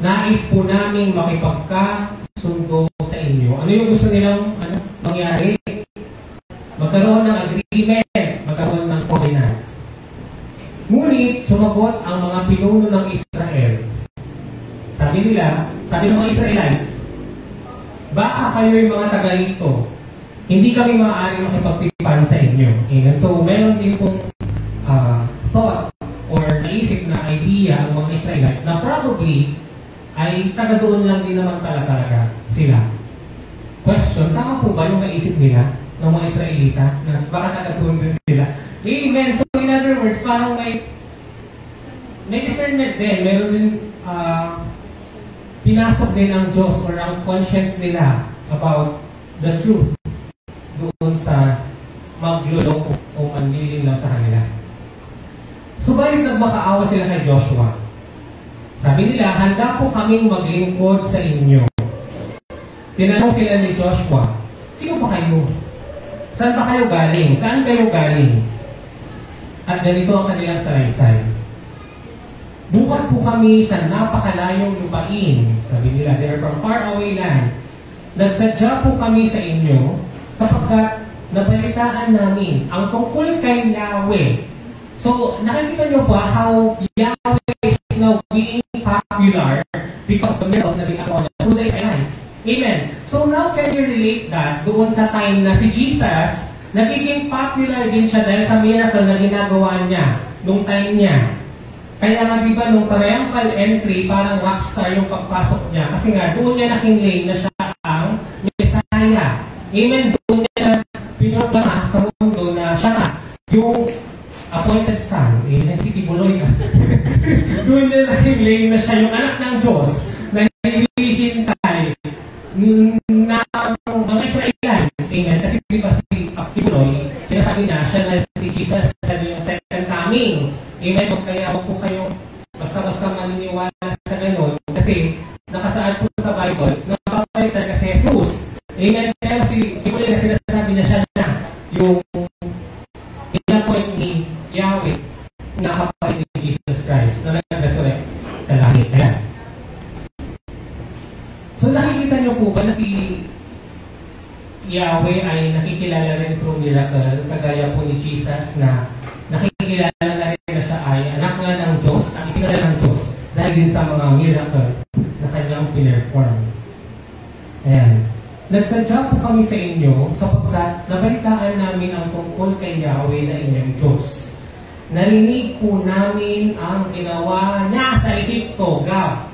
nais po namin makipagkasundo sa inyo. Ano yung gusto nilang mangyari? Magkaroon ng agreement, magkaroon ng covenant. Ngunit, sumagot ang mga pinuno ng Israel. Sabi nila, sabi ng mga Israelites, baka kayo'y mga taga rito, hindi kami maaari makipagtipan sa inyo. Amen. So, meron din pong thought or naisip na idea ang mga Israelites na probably ay taga doon lang din naman talaga sila. Question, tama po ba yung naisip nila ng mga Israelita na baka taga doon din sila? Amen. So, in other words, parang may discernment din. Meron din pinasok din ang Diyos or ang conscience nila about the truth doon sa magluloko o manliling lang sa kanila. Subalit nagmakaawa sila kay Joshua. Sabi nila, handa po kaming maglingkod sa inyo. Tinanong sila ni Joshua, sino ba kayo? Saan ba kayo galing? Saan kayo galing? At ganito ang kanilang salaysay. Bukat po kami sa napakalayong lupain. Sabi nila, they're from far away land. Nagsadya po kami sa inyo sapagkat nabalitaan namin ang tungkol kay Yahweh. So, nakikita nyo ba how Yahweh is now being popular because of the miracles na ginagawa niya through the Israelites. Amen. So now can you relate that doon sa time na si Jesus, nagiging popular din siya dahil sa miracle na ginagawa niya nung time niya. Kaya nga diba nung triumphal entry, parang rockstar yung pagpasok niya. Kasi nga doon niya nakinlay na siya ang Messiah. Amen. Doon niya pinoklama sa mundo na siya yung appointed son. Amen. Si Tibuloy ka. Doon niya nakinlay na siya yung anak ng Diyos na hinihintay na mga Israelites. Amen. Kasi diba si Tibuloy, sinasabi niya, siya na si Jesus, siya na yung second coming. Amen. Kaya huwag po kayo basta-basta maniniwala sa ganun. Kasi nakasaad po sa Bible na mapapalitan kasi Jesus. Amen. Pero si Tibuloy na sinasabi na siya na yung in-appoint ni Yahweh na kapalit ni Jesus Christ na nag-resurrect sa langit. Ayan. So nakikita niyo po ba na si Yahweh ay nakikilala rin through miracle, kagaya po ni Jesus na nakikilala na rin na siya ay anak nga ng Diyos, ang itinala ng Diyos dahil din sa mga miracle na kanyang pinerform. Ayan. Nagsadya po kami sa inyo sapagkat nabalitaan namin ang tungkol kay Yahweh na inyong Diyos. Narinig po namin ang ginawa niya sa Egypto. Gab,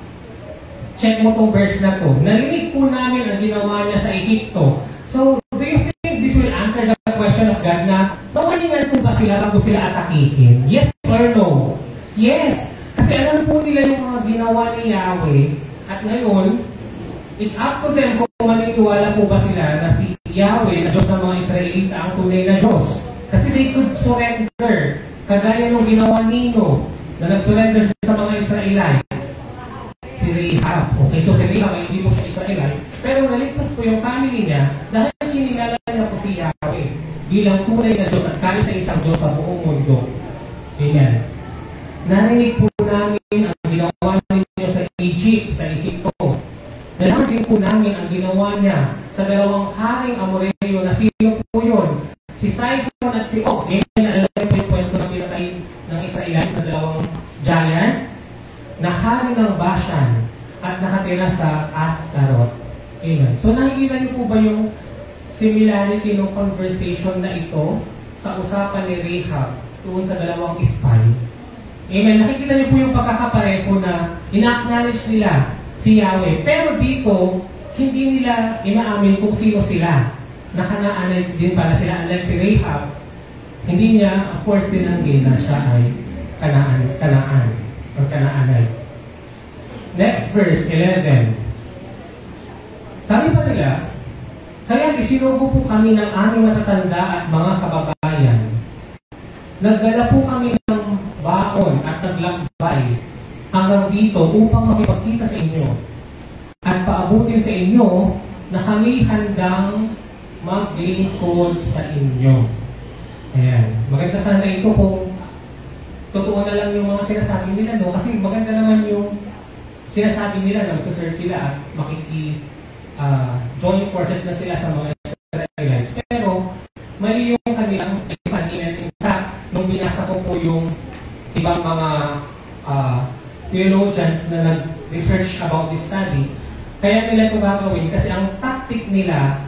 check mo tong verse na to. Narinig po namin ang ginawa niya sa Egypto. So, do you think this will answer the question of God na nawalingan po ba sila bago sila atakihin? Yes or no? Yes! Kasi alam po nila yung mga ginawa ni Yahweh at ngayon, it's up to them kung maniniwala po ba sila na si Yahweh, na Diyos ng mga Israelita, ang tunay na Diyos. Kasi they could surrender. Kagaya nung ginawa Nino, na nag-surrender sa mga Israelites. Si Rahab. Okay, so si Rahab ay hindi po siya Israelite. Pero naligtas po yung family niya dahil kinilala niya po si Yahweh bilang tunay na Diyos at kahit sa isang Diyos sa buong mundo. Amen. Narinig po namin ang ginawa niya sa Egypt, sa Egypto. Nalaman din po namin ang ginawa niya sa dalawang haring Amoreo na sino po yun? Si Sihon at si Og. Amen. Alam po yung kwento na pinatay ng Israelites na dalawang giant na hari ng Bashan at nakatira sa Astarot. Amen. So nakikita niyo po ba yung similarity ng conversation na ito sa usapan ni Rahab tungkol sa dalawang spy? Amen. Nakikita niyo po yung pagkakapareho na ina-acknowledge nila si Yahweh. Pero dito, hindi nila inaamin kung sino sila. Naka-analyze din para sila. Unlike si Rahab, hindi niya, of course, tinanggil na siya ay Kanaan or Kanaanay. Next verse, 11. Sabi pa nila, kaya isinubo po kami ng aming matatanda at mga kababayan. Nagdala po kami ng baon at naglakbay hanggang dito upang makipagkita sa inyo at paabutin sa inyo na kami handang maglingkod sa inyo. Ayan. Maganda sana ito kung totoo na lang yung mga sinasabi nila, no? Kasi maganda naman yung sinasabi nila na magsaserve sila at join forces na sila sa mga Israelites. Pero, mali yung kanilang explanation. In fact, nung binasa ko po yung ibang mga theologians na nag-research about this study, kaya nila ito gagawin kasi ang tactic nila,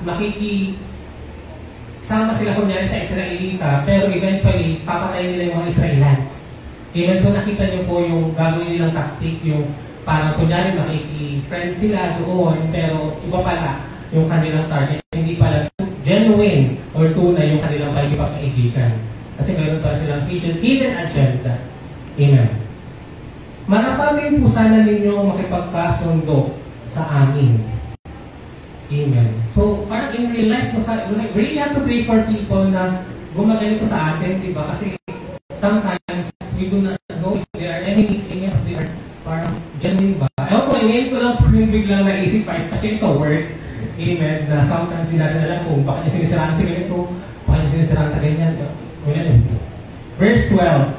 sama sila kunyari sa Israelita, pero eventually, papatayin nila yung mga Israelites. Even so, nakita niyo po yung gagawin nilang tactic, yung parang kunyari makiki-friend sila doon, pero iba pala yung kanilang target. Hindi pala genuine or tunay yung kanilang pagkikipag-kaibigan. Kasi meron pa silang hidden agenda. Amen. Manapal din po sana ninyo makipagkasundo sa amin. Amen. So, parang in real life, we really have to pray for people na gumaganito sa atin, di ba? Kasi sometimes, we do not know if they are enemies, if they are parang genuine ba? Ewan ko, ngayon ko lang po yung biglang naisip pa, especially sa work, amen, na sometimes hindi natin alam kung baka niya sinisiraan sa ganito, baka niya sinisiraan sa ganyan. Verse 12,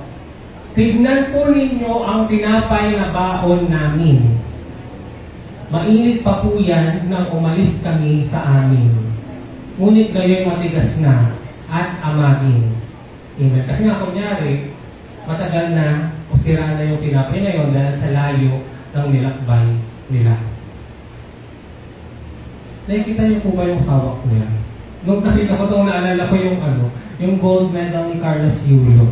tignan po ninyo ang tinapay na baon namin. Mainit pa po yan nang umalis kami sa amin. Ngunit gayo'y matigas na at amagin. Amen. Kasi nga kunyari, matagal na o sira na yung tinapay ngayon dahil sa layo ng nilakbay nila. Nakikita niyo po ba yung hawak niya? Nung nakita ko itong naalala ko yung gold medal ni Carlos Yulo.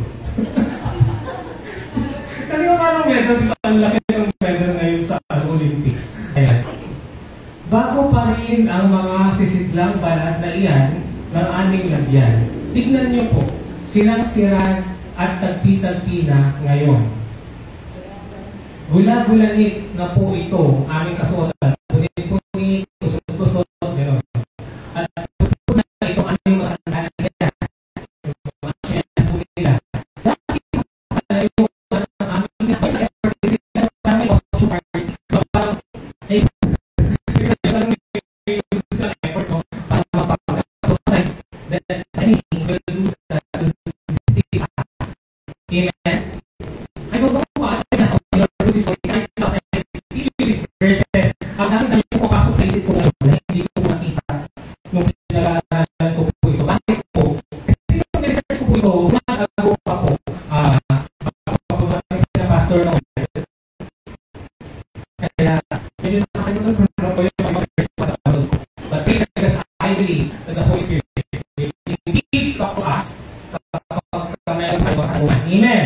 Kasi parang medal, di ba ang laki ng medal ngayon sa Olympics. Ayan. Bago pa rin ang mga sisitlang balat na iyan ng aming lagyan. Tignan niyo po, silang-sira at tagpi-tagpi na ngayon. Gula-gulanit na po ito aming kasuotan. Punit-punit, kusot-kusot, gano'n. At po na ito aming masandalan. Mga sinas po nila. Dahil sa yung aming effort nila, parang costume party. Parang, effort mo para mapapagkasuotan. Then, will do that. Amen. I don't know why I do this way. I teach you these verses. Ang dami po ako sa isip ko ngayon na hindi ko makita nung pinag-aaralan ko po ito. Bakit po? Kasi yung research ko po ito, nagagawa pa po. Papapunta na pastor na kaya, medyo nakakalimutan ko na po yung mga verses pa sa ko. But because I believe that the Holy Spirit indeed talk to us kapag mayroon tayo katanungan. Amen.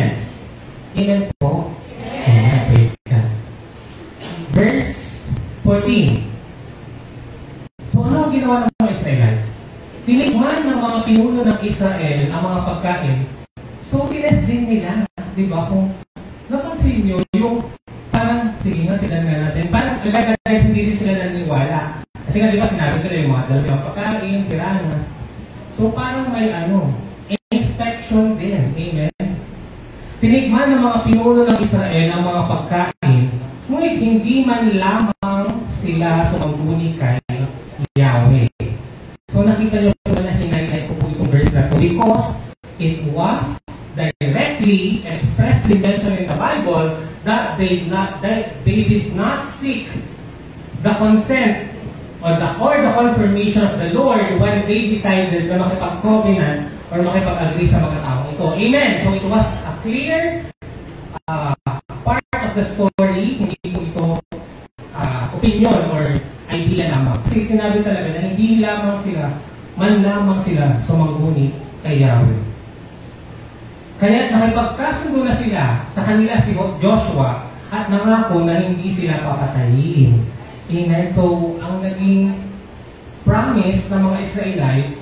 Amen po. Amen. Praise God. Verse 14. So ano ang ginawa ng mga Israelites? Tinikman ng mga pinuno ng Israel ang mga pagkain. So tines din nila. Diba? Kung napansin nyo, yung parang, sige nga, tignan nga natin. Parang agad-agad hindi din sila naniniwala. Kasi nga diba sinabi ko na yung mga dalawang pagkain, sira na. So parang may inspection din. Amen? Tinikman ng mga pinuno ng Israel ang mga pagkain, ngunit hindi man lamang sila sumangguni kay Yahweh. So nakita niyo po na hinay ko po itong verse na ito because it was directly expressly mentioned in the Bible that they did not seek the consent or the confirmation of the Lord when they decided na makipag-covenant or makipag-agree sa mga tao ito. Amen! So it was a clear part of the story, hindi po ito opinion or idea lamang. Kasi sinabi talaga na hindi lamang sila sumangguni kay Yahweh. Kaya nakipagkasundo na sila sa kanila si Joshua at nangako na hindi sila papatayin. Amen? So, ang naging promise ng mga Israelites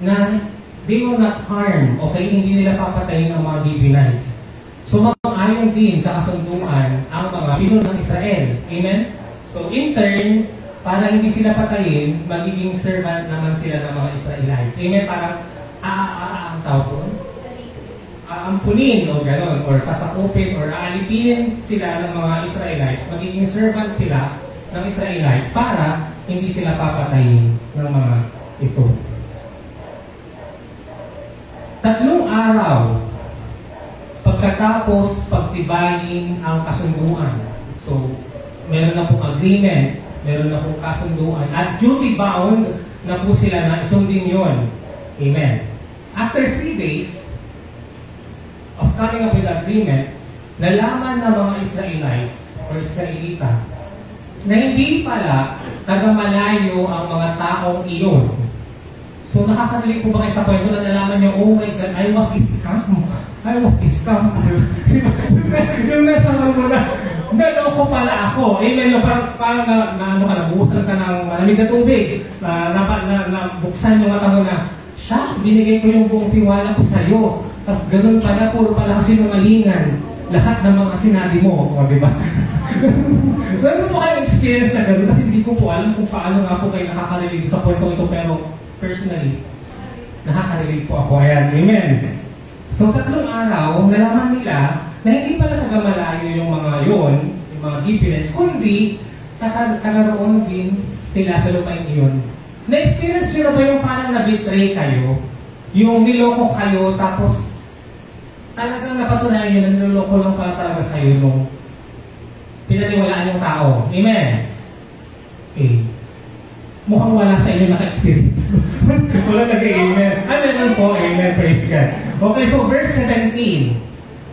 na they will not harm, okay? Hindi nila papatayin ang mga Gibeonites. So, mag-ayon din sa kasunduan ang mga pinuno ng Israel. Amen? So, in turn, para hindi sila patayin, magiging servant naman sila ng mga Israelites. Amen? Parang, ang tawag doon? Aampunin o gano'n, or sasakupin, or aalipinin sila ng mga Israelites. Magiging servant sila ng Israelites para hindi sila papatayin ng mga ito. 3 araw Pagkatapos, pagtibayin ang kasunduan. So, meron na pong agreement, meron na pong kasunduan, at duty bound na po sila na isundin yun. Amen. After 3 days of coming up with agreement, nalaman ng mga Israelites or Israelita na hindi pala taga-malayo ang mga taong iyon. So, nakakarinig po ba kayo sa kwento na nalaman niyo, oh my God, I was scam. Yung nasa mo na, naloko pala ako. Amen. Yung parang nabuhusan ka ng malamig na tubig. Nabuksan yung mata mo na, shucks, binigay ko yung buong tiwala ko sa'yo. Tapos ganun pala, puro pala kasinungalingan. Lahat ng mga sinabi mo. O, diba? Meron po kayong experience na gano'n kasi hindi ko po alam kung paano nga po kayo nakakarinig sa kwento ito, pero personally, nakakarinig po ako. Ayan. Amen. So, 3 araw, nalaman nila na hindi pala taga-malayo yung mga yon, yung mga Gibeonites, kundi taga-roon din sila sa lupain iyon. Na-experience nyo na ba yung parang na-betray kayo? Yung niloko kayo, tapos talagang napatunayan nyo na niloko lang pala talaga kayo nung pinaniwalaan yung tao. Amen? Okay. Mukhang wala sa inyo naka-experience. Wala nag-amen. Amen po, amen, praise God. Okay, so verse 17.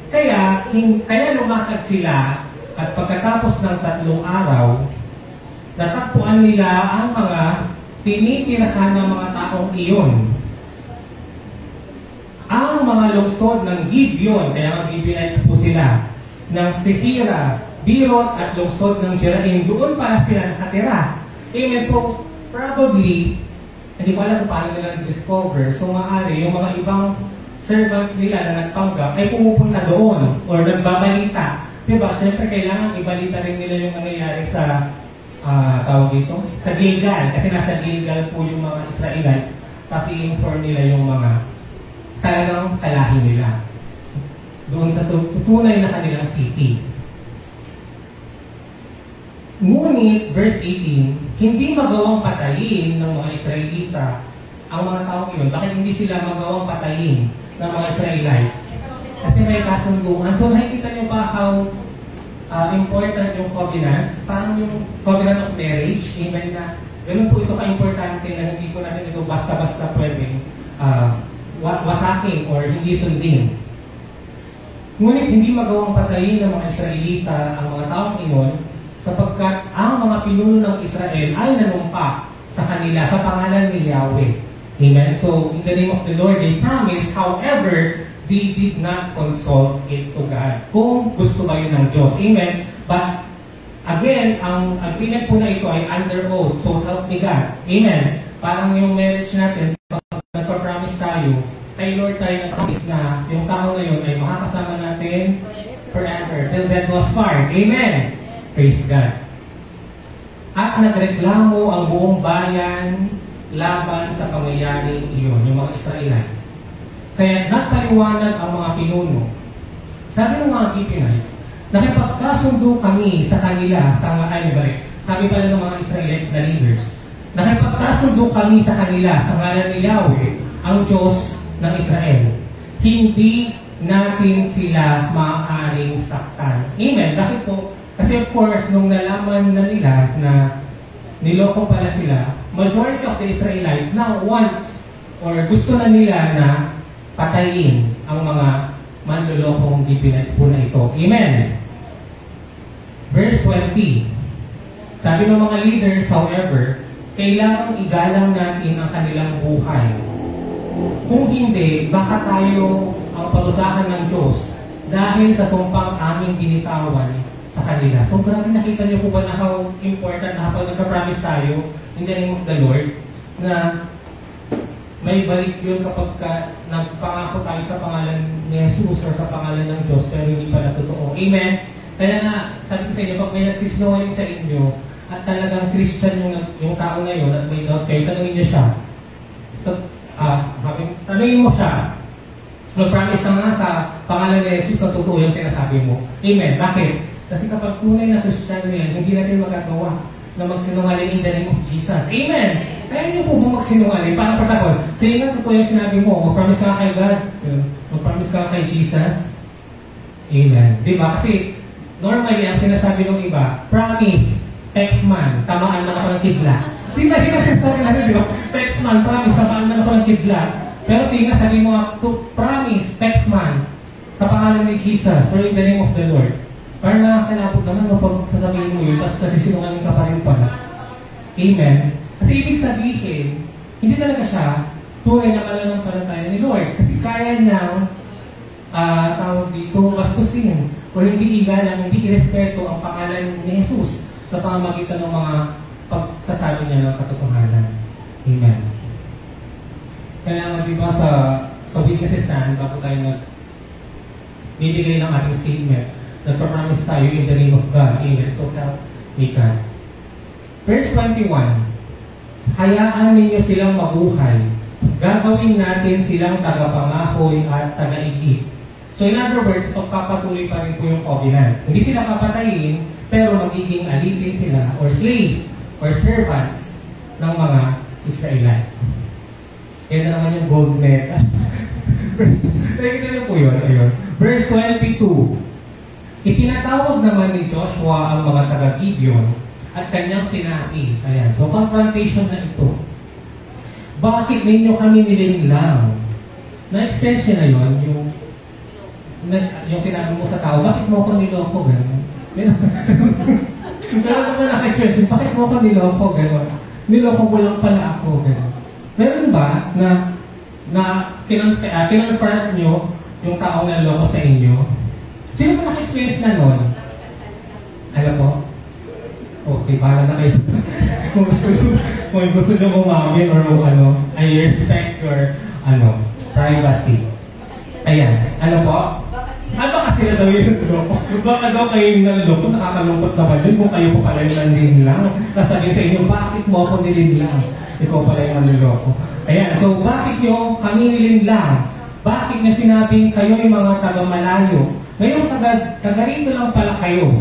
Kaya lumakad sila at pagkatapos ng 3 araw, natakpuan nila ang mga tinitirahan ng mga taong iyon. Ang mga lungsod ng Gibeon, kaya mga Gibeonites po sila, ng Sihira, Birot at lungsod ng Jeraim, doon para sila nakatira. Amen. So, probably, hindi ko alam kung paano nila discover. So, maaari, yung mga ibang servants nila na nagpanggap ay pumupunta doon or nagbabalita. Diba? Siyempre, kailangan ibalita rin nila yung nangyayari sa tawag dito? Sa Gilgal. Kasi nasa Gilgal po yung mga Israelites. Kasi i-inform nila yung mga talagang kalahi nila. Doon sa tunay na kanilang city. Ngunit, verse 18, hindi magawang patayin ng mga Israelita ang mga taong yun. Bakit hindi sila magawang patayin ng mga Israelites? Kasi may kasunduan. So, nakikita niyo ba how important yung covenants? Parang yung covenant of marriage. Amen na. Ganun po ito ka-importante na hindi po natin ito basta-basta pwedeng wasakin or hindi sundin. Ngunit hindi magawang patayin ng mga Israelita ang mga taong iyon sapagkat ang mga pinuno ng Israel ay nanumpa sa kanila sa pangalan ni Yahweh. Amen? So, in the name of the Lord, they promised, however, they did not consult it to God. Kung gusto ba yun ng Diyos. Amen? But, again, ang agreement po na ito ay under oath. So, help me God. Amen? Parang yung marriage natin, pag nagpa-promise tayo, kay Lord tayo nag-promise na yung tao na yun ay makakasama natin forever. Till death was part. Amen? Praise God. At nagreklamo ang buong bayan laban sa pangyayaring iyon, yung mga Israelites. Kaya nagpaliwanag ang mga pinuno. Sabi ng mga Gibeonites, nakipagkasundo kami sa kanila sa sabi pala ng mga Israelites na leaders, nakipagkasundo kami sa kanila sa ngalan ni Yahweh, ang Diyos ng Israel. Hindi natin sila maaaring saktan. Amen. Bakit po? Kasi of course, nung nalaman na nila na niloko pala sila, majority of the Israelites now wants or gusto na nila na patayin ang mga manlulokong Gibeonites po na ito. Amen. Verse 20. Sabi ng mga leaders, however, kailangang igalang natin ang kanilang buhay. Kung hindi, baka tayo ang parusahan ng Diyos dahil sa sumpang aming binitawan sa kanila. So, grabe nakita niyo po ba na how important na kapag nagka-promise tayo in the name of the Lord na may balik yun kapag nagpangako tayo sa pangalan ni Jesus or sa pangalan ng Diyos pero hindi pala totoo. Amen? Kaya nga, sabi ko sa inyo, pag may nagsisinungaling sa inyo at talagang Christian yung tao na yun at may doubt kayo, tanungin niyo siya. So, tanungin mo siya. Mag-promise ka nga sa pangalan ni Jesus na totoo yung sinasabi mo. Amen? Bakit? Kasi kapag tunay na Christian yan, hindi natin magagawa na magsinungaling in the name of Jesus. Amen! Kaya niyo po ba magsinungaling? Para pasakot, sige nga totoo yung sinabi mo, mag-promise ka kay God, mag-promise ka kay Jesus. Amen. Di ba? Kasi normally, ang sinasabi ng iba, promise, text man, tamaan man ako ng kidlat. Di ba? Sinasabi namin, di ba? Text man, promise, tamaan man ako ng kidlat. Pero sige nga, sabi mo, to promise, text man, sa pangalan ni Jesus, or in the name of the Lord. Parang nakakalapot naman, pag sasabihin mo yun, tapos nagsisinungaling ka pa rin pala. Amen. Kasi ibig sabihin, hindi talaga siya tunay na pananampalataya ni Lord. Kasi kaya niyang tawag dito, bastusin o hindi igalang, hindi irespeto ang pangalan ni Jesus sa pamamagitan ng mga pagsasabi niya ng katotohanan. Amen. Kaya diba sa witness stand, bago tayo bibigay ng ating statement, nagpa-promise tayo in the name of God. Amen. So help me God. Verse 21, hayaan ninyo silang mabuhay. Gagawin natin silang tagapangahoy at tagaigib. So in other words, pagpapatuloy pa rin po yung covenant. Hindi sila papatayin, pero magiging alipin sila or slaves or servants ng mga Israelites. Yan na naman yung gold medal. Nakikita niyo po yun. Ayun. Verse 22, ipinatawag naman ni Joshua ang mga taga-Gibeon at kanyang sinabi. Ayan. So confrontation na ito. Bakit ninyo kami nilinlang? Na-experience niya na yun, yung sinabi mo sa tao, bakit mo ako niloko? Gano'n. Pero naman naka-experience, bakit mo ako niloko? Gano'n. Niloko mo lang pala ako. Gano'n. Meron ba na kinonfront nyo yung taong naloko sa inyo? Sino ba naka-experience na nun? Alam mo? Okay, para na kayo. Kung gusto nyo umamin or I respect your privacy. Ayan. Ano po? Baka sila daw yung loko. Baka daw kayo yung naloko. Nakakalungkot naman yun kung kayo po pala yung nanlinlang. Kasabi sa inyo, bakit mo ako nilinlang? Ikaw pala yung naloko. Ayan. So, bakit nyo kami nilinlang? Bakit nyo sinabing kayo yung mga taga-malayo? Ngayon, taga-rito lang pala kayo.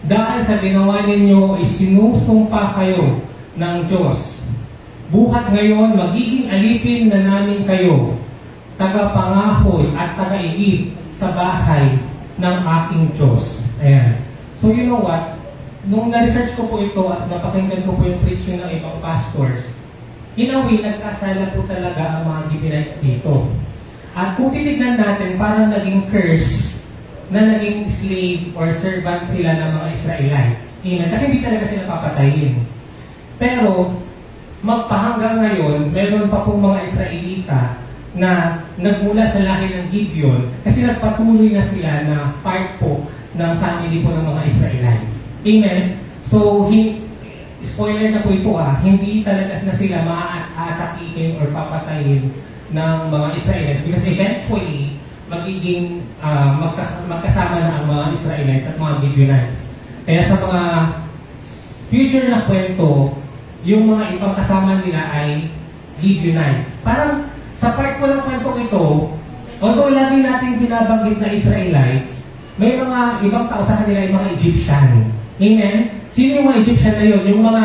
Dahil sa ginawa ninyo, isinusumpa kayo ng Diyos. Buhat ngayon, magiging alipin na namin kayo, tagapangahoy at tagaigib sa bahay ng aking Diyos. Ayan. So you know what? Nung na-research ko po ito at napakinggan ko po yung preaching ng ibang pastors, in a way, nagkasala po talaga ang mga Gibeonites dito. At kung titignan natin, parang naging curse na naging slave or servant sila ng mga Israelites. Amen. Kasi hindi talaga sila papatayin. Pero, magpahanggang ngayon, meron pa pong mga Israelita na nagmula sa lahi ng Gibeon kasi nagpatuloy na sila na part po ng family po ng mga Israelites. Amen. So, spoiler na po ito hindi talaga na sila maatakihin or papatayin ng mga Israelites because eventually, magiging magkasama na ang mga Israelites at mga Gibeonites. Kaya sa mga future na kwento, yung mga ibang kasama nila ay Gibeonites. Parang sa part ko ng kwento ito, although lagi natin binabanggit na Israelites, may mga ibang tao sa kanila ay mga Egyptian. Amen? Sino yung mga Egyptian na yun? Yung mga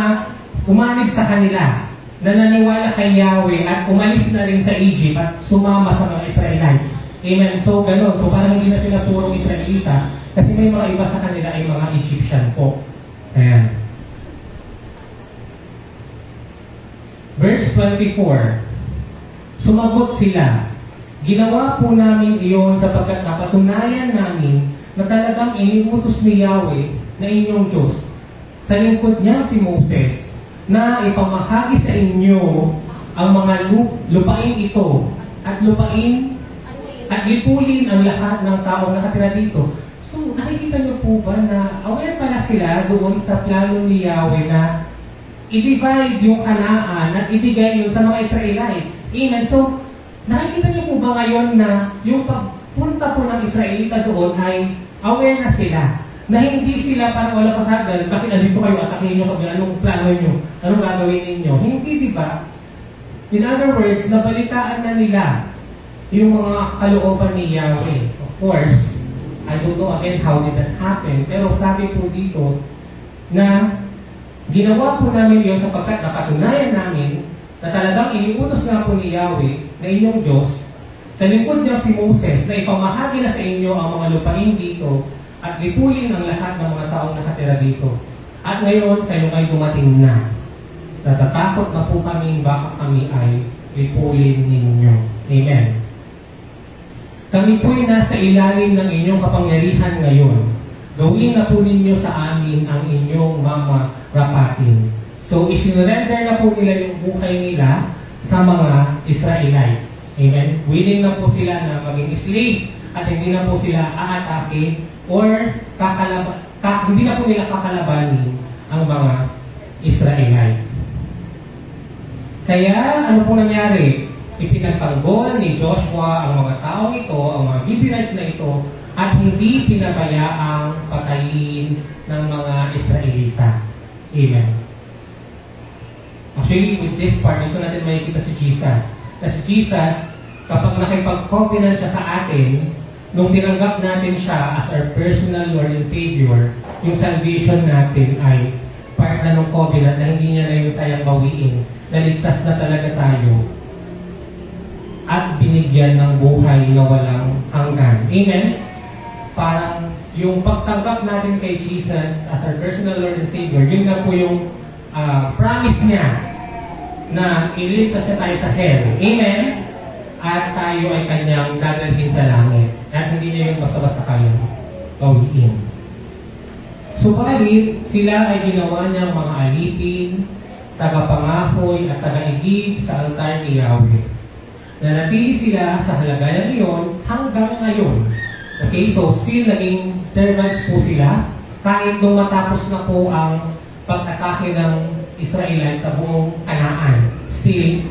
umanig sa kanila na naniwala kay Yahweh at umalis na rin sa Egypt at sumama sa mga Israelites. Amen. So, gano'n. So, parang hindi na sila purong Israelita kasi may mga iba sa kanila ay mga Egyptian po. Ayan. Verse 24. Sumagot sila, ginawa po namin iyon sapagkat napatunayan namin na talagang iniutos ni Yahweh na inyong Diyos sa lingkod niya si Moses na ipamahagi sa inyo ang mga lupain ito at lupain at lipulin ang lahat ng taong nakatira dito. So, nakikita niyo po ba na aware pala sila doon sa plano ni Yahweh na i-divide yung Kanaan at ibigay yun sa mga Israelites. Amen. So, nakikita niyo po ba ngayon na yung pagpunta po ng Israelita doon ay aware na sila na hindi sila parang wala pasagal, bakit nandito kayo, atakin nyo kami, anong plano nyo, anong gagawin ninyo. Hindi, di ba? In other words, nabalitaan na nila yung mga kalooban ni Yahweh. Of course, I don't know again how did that happen, pero sabi po dito na ginawa po namin yun sapagkat napatunayan namin na talagang iniutos nga po ni Yahweh na inyong Diyos Sa lingkod niya si Moses na ipamahagi na sa inyo ang mga lupain dito at lipulin ang lahat ng mga taong nakatira dito. At ngayon, kayo ay dumating na. Natatakot na po kami, baka kami ay lipulin ninyo. Amen. Kami po'y nasa ilalim ng inyong kapangyarihan ngayon. Gawin na po ninyo sa amin ang inyong mamarapatin. So, isinurrender na po nila yung buhay nila sa mga Israelites. Amen? Willing na po sila na maging slaves at hindi na po sila aatake or hindi na po nila kakalabanin ang mga Israelites. Kaya, ano po nangyari? Ipinagtanggol ni Joshua ang mga taong ito, ang mga Gibeonites na ito, at hindi pinabayaang patayin ng mga Israelita. Amen. Actually, with this part, ito natin makikita si Jesus. Na si Jesus, kapag nakipag-covenant siya sa atin, nung tinanggap natin siya as our personal Lord and Savior, yung salvation natin ay part na ng covenant na hindi niya na yung tayang bawiin. Naligtas na talaga tayo at binigyan ng buhay na walang hanggan. Amen? Parang yung pagtanggap natin kay Jesus as our personal Lord and Savior, yun na po yung promise niya na iligtas na tayo sa hell. Amen? At tayo ay kanyang dadalhin sa langit. At hindi niya yung basta-basta kayang gawin. Subalit, sila ay ginawa niyang mga alipin, tagapangahoy at tagaigib sa altar ni Yahweh. Nanatili sila sa halagayan iyon hanggang ngayon. Okay, so still naging servants po sila kahit nung matapos na po ang pag-atake ng Israelites sa buong Kanaan. Still,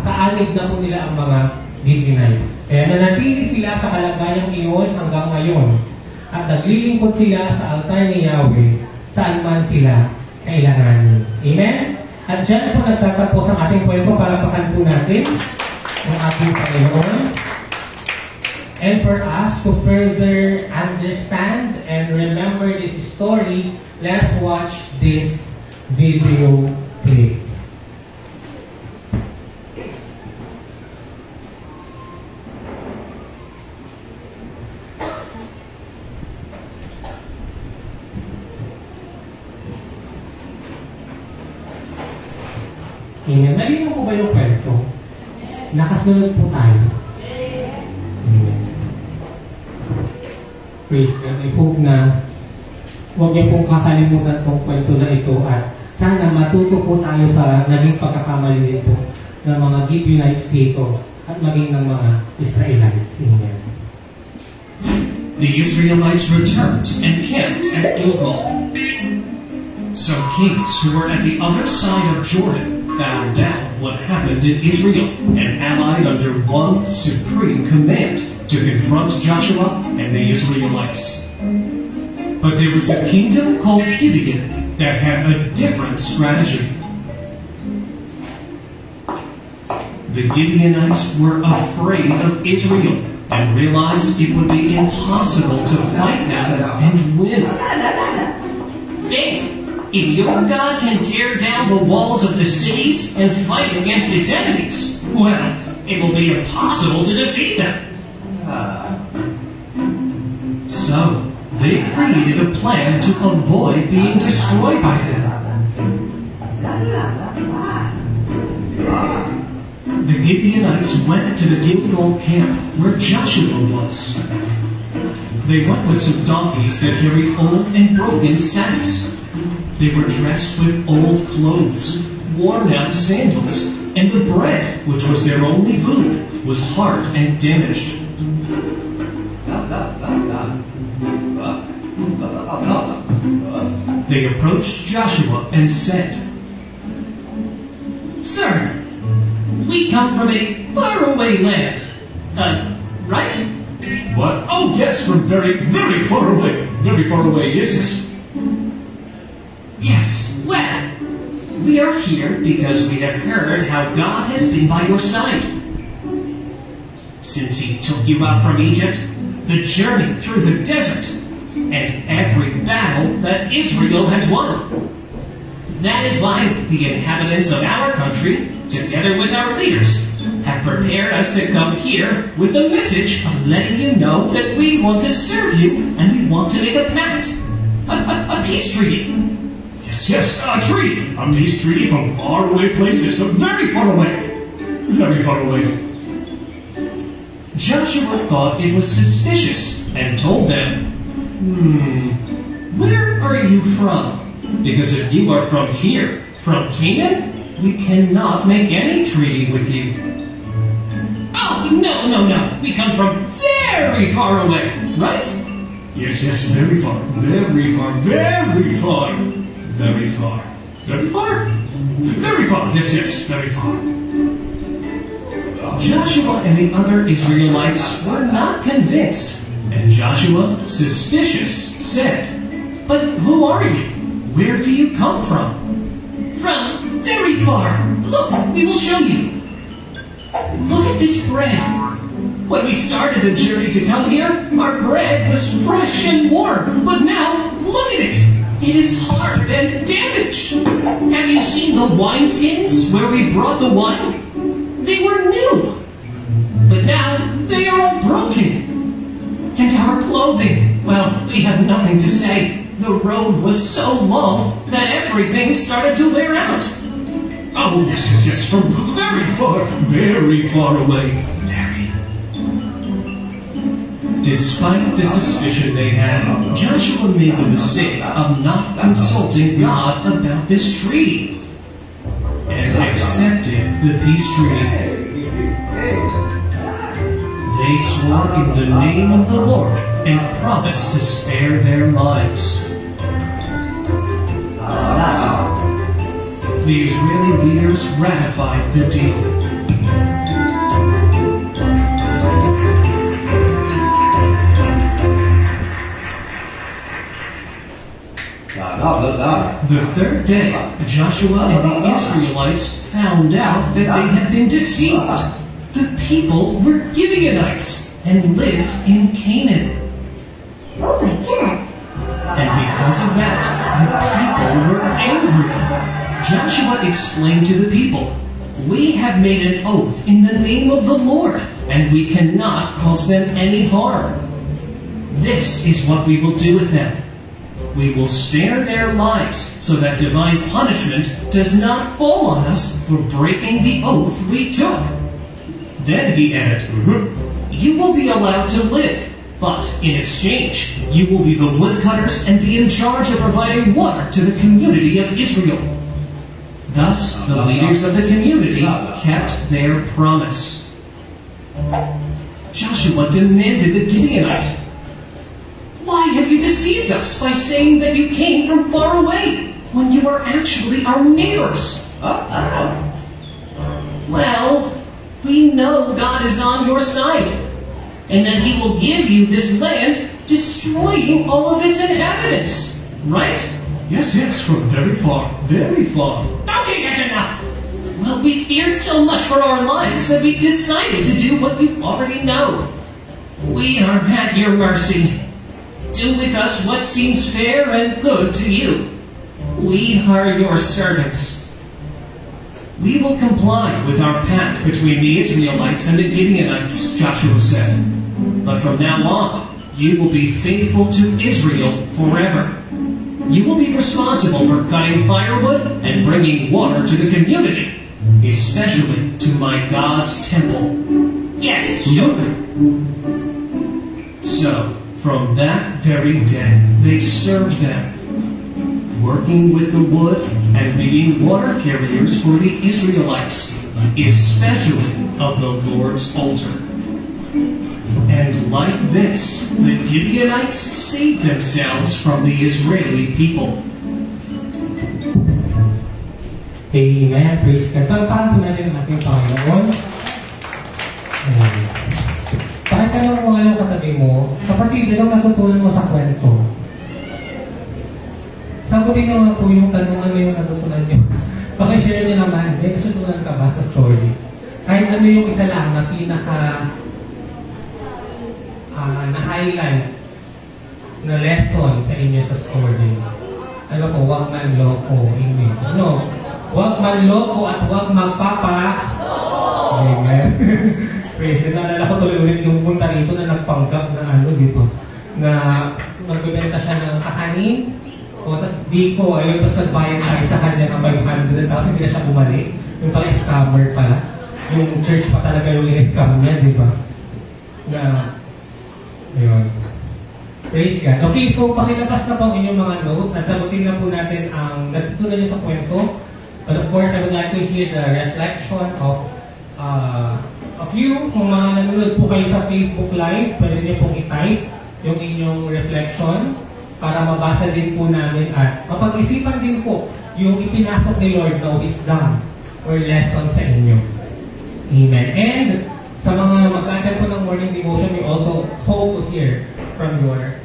kaanib na po nila ang mga Gibeonites. Kaya nanatili sila sa halagayan iyon hanggang ngayon. At naglilingkod sila sa altar ni Yahweh saan man sila kailanganin. Amen? At dyan po nagtatapos ang ating kwento para pakan po natin ng ating Panginoon. And for us to further understand and remember this story, let's watch this video clip. Amen. Nalinaw po ba yung kwento? Nakasunod po tayo. Amen. Praise God. I hope na huwag niyo pong kakalimutan tong kwento na ito at sana matuto po tayo sa naging pagkakamali nito ng mga Gibeonites dito at maging ng mga Israelites. Amen. The Israelites returned and camped at Gilgal. Some kings who were at the other side of Jordan found out what happened in Israel and allied under one supreme command to confront Joshua and the Israelites. But there was a kingdom called Gibeon that had a different strategy. The Gibeonites were afraid of Israel and realized it would be impossible to fight them and win. Think! If your God can tear down the walls of the cities and fight against its enemies, well, it will be impossible to defeat them. So, they created a plan to avoid being destroyed by them. The Gibeonites went to the Gilgal camp where Joshua was. They went with some donkeys that carried old and broken sacks. They were dressed with old clothes, worn-out sandals, and the bread, which was their only food, was hard and damaged. They approached Joshua and said, "Sir, we come from a faraway land. Right?" "What? Oh, yes, from very, very far away. Very far away, yes, yes." "Yes, well, we are here because we have heard how God has been by your side. Since He took you out from Egypt, the journey through the desert, and every battle that Israel has won. That is why the inhabitants of our country, together with our leaders, have prepared us to come here with the message of letting you know that we want to serve you and we want to make a pact. A peace treaty. Yes, a treaty. A peace treaty from faraway places, but very far away. Very far away. Joshua thought it was suspicious and told them, where are you from? Because if you are from here, from Canaan, we cannot make any treaty with you. Oh, no. We come from very far away, right? Yes, very far. Very far. Very far. Very far. Very far? Very far. Yes, very far. Joshua and the other Israelites were not convinced, and Joshua, suspicious, said, "But who are you? Where do you come from?" "From very far. Look, we will show you. Look at this bread. When we started the journey to come here, our bread was fresh and warm, but now, look at it. It is hard and damaged. Have you seen the wineskins where we brought the wine? They were new, but now they are all broken. And our clothing, well, we have nothing to say. The road was so long that everything started to wear out." Oh, yes, from very far away. Very. Despite the suspicion they had, Joshua made the mistake of not consulting God about this treaty and accepted the peace treaty. They swore in the name of the Lord and promised to spare their lives. The Israeli leaders ratified the deal. The third day, Joshua and the Israelites found out that they had been deceived. The people were Gibeonites and lived in Canaan. Oh my God. And because of that, the people were angry. Joshua explained to the people, "We have made an oath in the name of the Lord, and we cannot cause them any harm. This is what we will do with them. We will spare their lives so that divine punishment does not fall on us for breaking the oath we took." Then he added, "You will be allowed to live, but in exchange, you will be the woodcutters and be in charge of providing water to the community of Israel." Thus, the leaders of the community kept their promise. Joshua demanded the Gibeonites, "Why have you deceived us by saying that you came from far away when you are actually our neighbors?" "Well, we know God is on your side, and that He will give you this land, destroying all of its inhabitants, right?" Yes, from very far, very far. "Okay, that's enough. Well, we feared so much for our lives that we decided to do what you already know. We are at your mercy. Do with us what seems fair and good to you. We are your servants." "We will comply with our pact between the Israelites and the Gibeonites," Joshua said. "But from now on, you will be faithful to Israel forever. You will be responsible for cutting firewood and bringing water to the community, especially to my God's temple." "Yes, sure." So, from that very day, they served them, working with the wood and being water carriers for the Israelites, especially of the Lord's altar. And like this, the Gibeonites saved themselves from the Israeli people. Amen. Praise God. Pagpapaan po natin ang ating Panginoon. Pakitanong mo ngayon katabi mo, kapatid, anong natutunan mo sa kwento? Sagutin nyo nga po yung tanong, ano yung natutunan nyo. Pakishare nyo naman, may natutunan ka ba sa story? Kahit ano yung isa lang na pinaka na-highlight na lesson sa inyo sa story. Ano po, huwag manloko. Amen. Ano? Huwag manloko at huwag magpapa. Amen. Praise God. Naalala ko tuloy ulit yung punta rito na nagpanggap na ano dito. Na magbibenta siya ng kakanin. O, tapos Biko, ayun, tapos nagbayad tayo sa kanya ng 500. Tapos hindi na siya bumalik. Yung pala scammer pala. Yung church pa talaga yung in-scam niya, di ba? Na, ayun. Praise God. Okay, so pakilabas na po ang inyong mga notes at sagutin na po natin ang natutunan niyo sa kwento. But of course, I would like to hear the reflection of you. Kung mga nanonood po kayo sa Facebook Live, pwede niyo pong i-type yung inyong reflection para mabasa din po namin at mapag-isipan din po yung ipinasok ni Lord na wisdom or lesson sa inyo. Amen. And sa mga mag-attend po ng morning devotion, we also hope to hear from your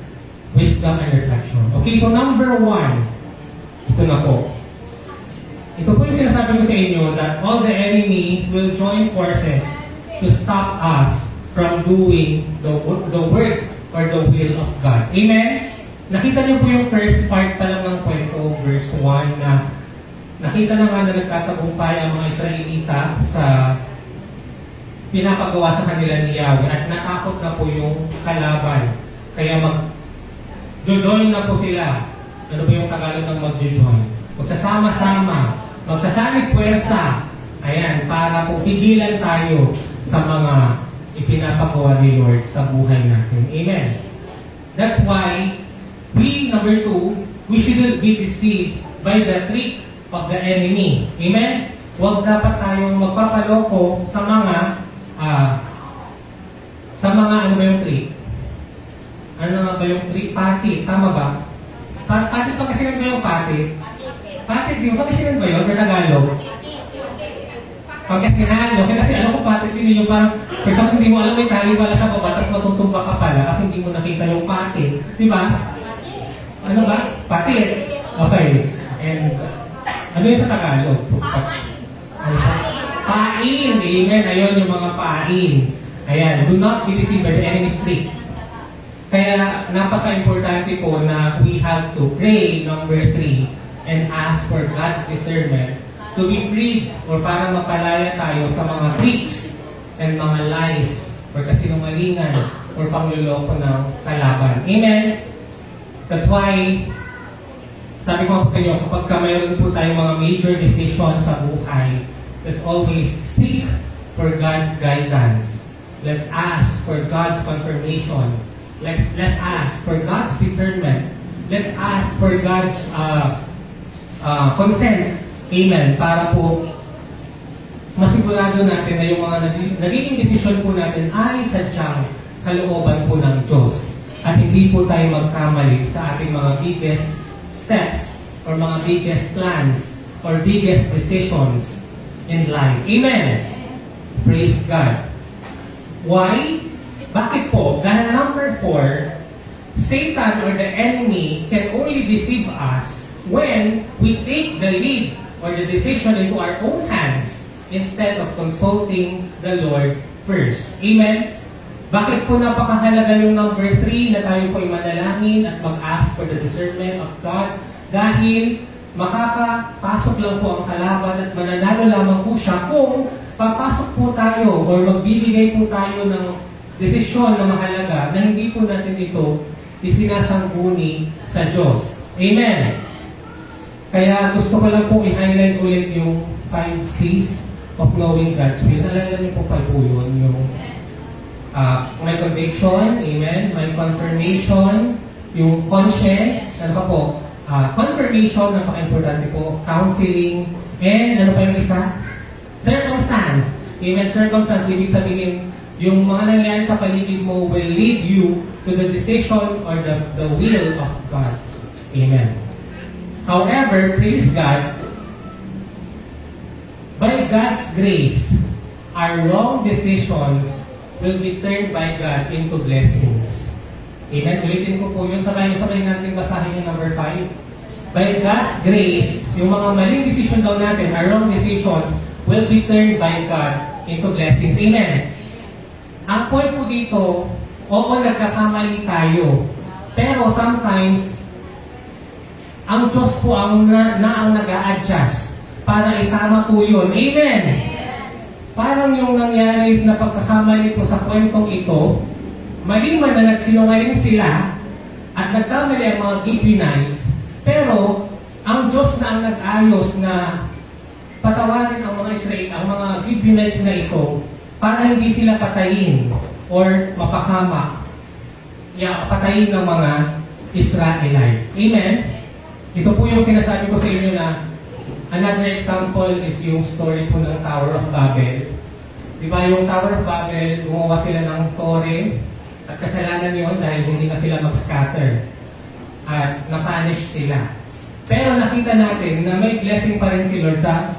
wisdom and reflection. Okay, so number 1, ito na po. Ito po yung sinasabi ko sa inyo that all the enemy will join forces to stop us from doing the work or the will of God. Amen? Nakita niyo po yung first part pa lang ng kwento, verse 1, na nakita na nga na nagtatagumpay ang mga Israelita sa pinapagawa sa kanila ni Yahweh at natakot na po yung kalaban. Kaya mag-join na po sila. Ano ba yung Tagalog ng mag-join? Magsasama-sama, magsasanib puwersa, ayan, para po pigilan tayo sa mga ipinapagawa ni Lord sa buhay natin. Amen. That's why number 2, we shouldn't be deceived by the trick of the enemy. Amen? Huwag dapat tayong magpapaloko sa mga ano ba yung trick? Ano nga ba yung trick? Pati, tama ba? Pati pa kasi ba yung pati? Pati, di ba kasi ba yun? Or Tagalog? Pagkasihan, okay, kasi alam ko pati din yung parang, for example, hindi mo alam may tali pala sa baba, tapos matutumba ka pala kasi hindi mo nakita yung pati. Di ba? Ano ba? Pati. Okay. And ano yung sa Tagalog? Pain. Amen. Ayun yung mga pain. Ayan. Do not be deceived by the enemy's trick. Kaya napaka-importante po na we have to pray, number 3, and ask for God's discernment to be free or para mapalaya tayo sa mga tricks and mga lies or kasinungalingan or pangluloko ng kalaban. Amen? That's why, sabi ko po sa inyo, kapag mayroon po tayong mga major decisions sa buhay, let's always seek for God's guidance. Let's ask for God's confirmation. Let's ask for God's discernment. Let's ask for God's consent. Amen. Para po masigurado natin na yung mga nagiging desisyon po natin ay sadyang kalooban po ng Diyos. At hindi po tayo magkamali sa ating mga biggest steps or mga biggest plans or biggest decisions in life. Amen. Praise God. Why? Bakit po? Dahil number 4, Satan or the enemy can only deceive us when we take the lead or the decision into our own hands instead of consulting the Lord first. Amen? Bakit po napakahalaga yung number 3 na tayo po ay manalangin at mag-ask for the discernment of God? Dahil makakapasok lang po ang kalaban at mananalo lamang po siya kung papasok po tayo or magbibigay po tayo ng desisyon na mahalaga na hindi po natin ito isinasangguni sa Diyos. Amen? Kaya gusto ko lang po i-highlight ulit yung 5 C's of knowing God's will. Nalala niyo po pa po yun, yung my conviction, amen, my confirmation, yung conscience, ano pa po, confirmation, napaka-importante po, counseling, and ano pa yung isa? Circumstance. Amen, circumstance, ibig sabihin, yung mga nangyari sa paligid mo will lead you to the decision or the will of God. Amen. However, praise God, by God's grace, our wrong decisions will be turned by God into blessings. Amen? Ulitin ko po yun. Sabay natin basahin yung number 5. By God's grace, yung mga maling decision daw natin, our wrong decisions, will be turned by God into blessings. Amen? Ang point po dito, oo, nagkakamali tayo. Pero sometimes, ang Diyos po ang nag-a-adjust para itama po yun. Amen? parang yung nangyari na pagkakamali po sa kwentong ito, mali man na nagsinungaling sila at nagkamali ang mga Gibeonites, pero ang Diyos na ang nag-ayos na patawarin ang mga Israel, ang mga Gibeonites na ito, para hindi sila patayin or mapakama, patayin ng mga Israelites. Amen? Ito po yung sinasabi ko sa inyo na another example is yung story po ng Tower of Babel. Diba yung Tower of Babel, gumawa sila ng tore at kasalanan yun dahil hindi na sila mag-scatter at napanish sila. Pero nakita natin na may blessing pa rin si Lord sa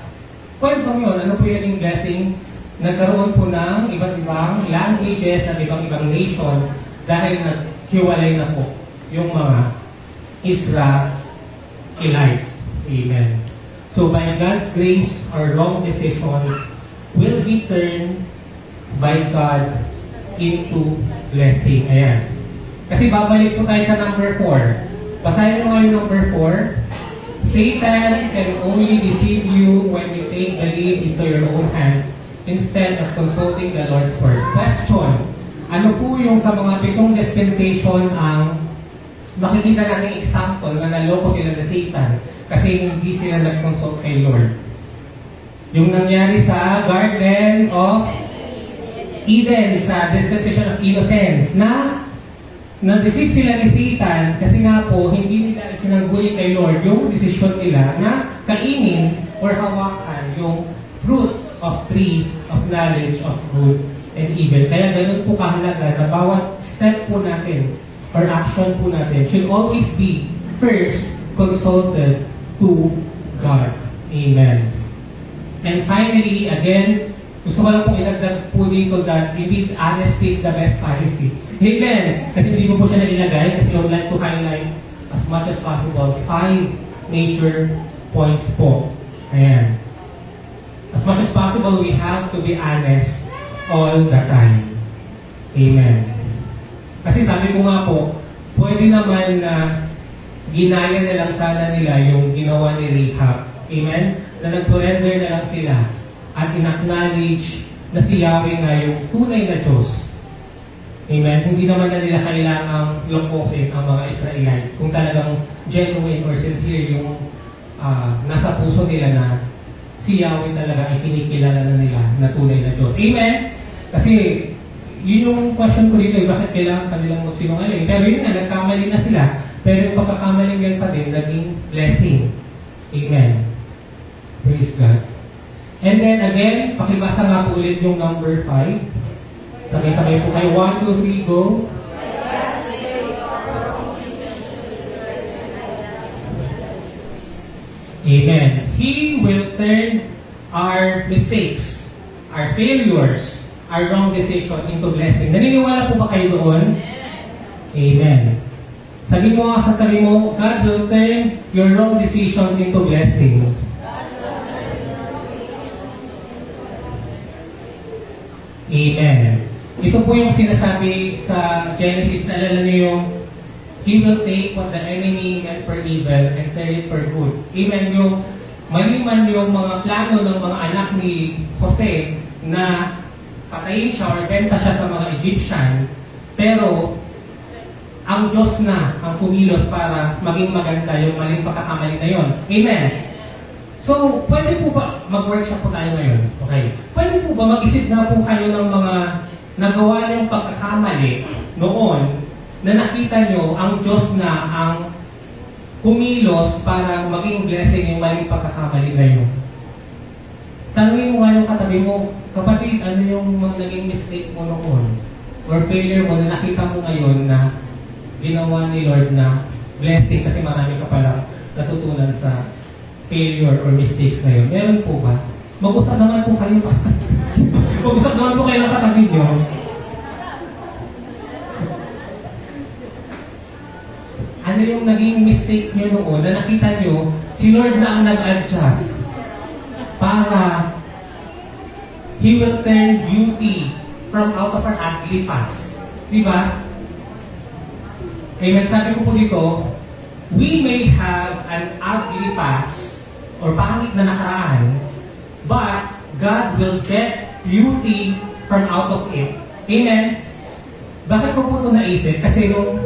kwentong yun. Ano po yung blessing? Nagkaroon po ng iba't ibang languages at ibang nation dahil naghiwalay na po yung mga Israelites. Amen. So by God's grace, our wrong decisions will be turned by God into blessing. Ayan. Kasi babalik po tayo sa number 4. Basahin mo ngayon number 4. Satan can only deceive you when you take the lead into your own hands instead of consulting the Lord's first. Question. Ano po yung sa mga 7 dispensation ang makikita natin example na naloko sila na Satan kasi hindi sila nag-consult kay Lord? Yung nangyari sa Garden of Eden, sa dispensation of innocence, na na-deceive sila ni Satan kasi nga po hindi nila sinangguni kay Lord yung decision nila na kainin or hawakan yung fruit of tree of knowledge of good and evil. Kaya ganun po kahalaga na bawat step po natin or action po natin should always be first consulted to God. Amen. And finally, again, gusto ko lang pong ilagdag po dito that indeed honesty is the best policy. Amen. Kasi hindi ko po siya nilagay kasi I would like to highlight as much as possible 5 major points po. Ayan. As much as possible, we have to be honest all the time. Amen. Kasi sabi ko nga po, pwede naman na ginaya na lang sana nila yung ginawa ni Rahab. Amen? Na nag-surrender na lang sila at in-acknowledge na si Yahweh nga yung tunay na Diyos. Amen? Hindi naman na nila kailangang lokohin ang mga Israelites kung talagang genuine or sincere yung nasa puso nila na si Yahweh talaga ay kinikilala na nila na tunay na Diyos. Amen? Kasi yun yung question ko dito, bakit kailangan kanilang magsinungaling? Pero yun nga, nagkamali na sila. Pero yung pagkakamaling yan pa din, naging blessing. Amen. Praise God. And then again, pakibasa nga po ulit yung number 5. Sabay-sabay po kayo. 1, 2, 3, go. Amen. He will turn our mistakes, our failures, our wrong decision into blessing. Naniniwala po ba kayo doon? Amen. Sabi mo nga sa tabi mo, God will turn your wrong decisions into blessing. Amen. Ito po yung sinasabi sa Genesis, naalala niyo yung He will take what the enemy meant for evil and turn it for good. Amen. Yung maliman yung mga plano ng mga anak ni Jose na patayin siya or benta siya sa mga Egyptian, pero ang Diyos na ang kumilos para maging maganda yung maling pagkakamali na yon. Amen. So, pwede po ba mag-workshop po tayo ngayon? Okay. Pwede po ba mag-isip na po kayo ng mga nagawa niyong pagkakamali noon na nakita nyo ang Diyos na ang kumilos para maging blessing yung maling pagkakamali na yun? Tanungin mo nga yung katabi mo, kapatid, ano yung naging mistake mo noon? Or failure mo na nakita mo ngayon na ginawa ni Lord na blessing kasi marami ka pala natutunan sa failure or mistakes na yun. Meron po ba? Mag-usap naman po kayo. Mag-usap naman po kayo ng katabi nyo. Ano yung naging mistake nyo noon na nakita nyo si Lord na ang nag-adjust para He will turn beauty from out of our ugly past. Diba? Amen. Sabi ko po dito, we may have an ugly past or pangit na nakaraan, but God will get beauty from out of it. Amen? Bakit ko po ito naisip? Kasi nung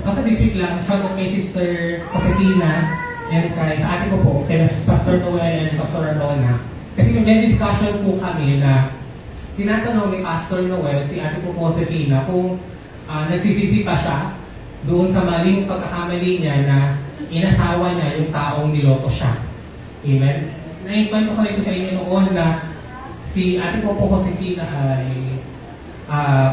basta this week lang, shout out kay Sister Josefina and kay sa ate ko po, kay Pastor Noel and Pastor Arona. Kasi may discussion po kami na tinatanong ni Pastor Noel, si ate ko Josefina, kung nagsisisi pa siya doon sa maling pagkakamali niya na inasawa niya yung taong niloko siya. Amen? Naikwento ko ito sa inyo noon na si ate ko po Josefina ay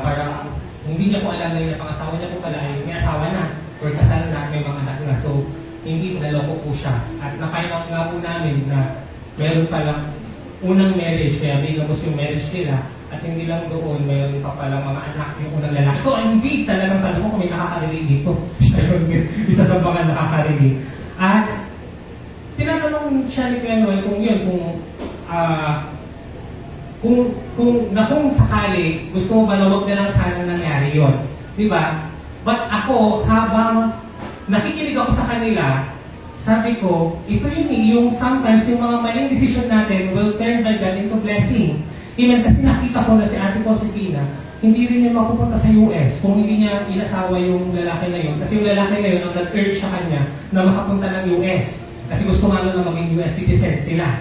parang hindi niya po alam na yung pangasawa niya po pala ay may asawa na or kasal na, may mga anak na. So, hindi naloko po siya. At na-find out nga po namin na meron palang unang marriage, kaya bigamos yung marriage nila. At hindi lang doon, mayroon pa palang mga anak yung unang lalaki. So, hindi talagang sabi mo kung may nakaka-relate dito. Siya yung isa sa mga nakaka-relate. At tinatanong siya ni Kuya Noel kung yun, kung sakali, gusto mo ba na huwag na lang sana nangyari yun. Diba? But ako, habang nakikinig ako sa kanila, sabi ko, ito yung sometimes yung mga maling decision natin will turn by God into blessing. Amen. Kasi nakita ko na si Ate Josefina, hindi rin niya mapupunta sa US kung hindi niya inasawa yung lalaki na yun. Kasi yung lalaki na yun ang nag-urge sa kanya na makapunta ng US. Kasi gusto nga na maging US citizen sila.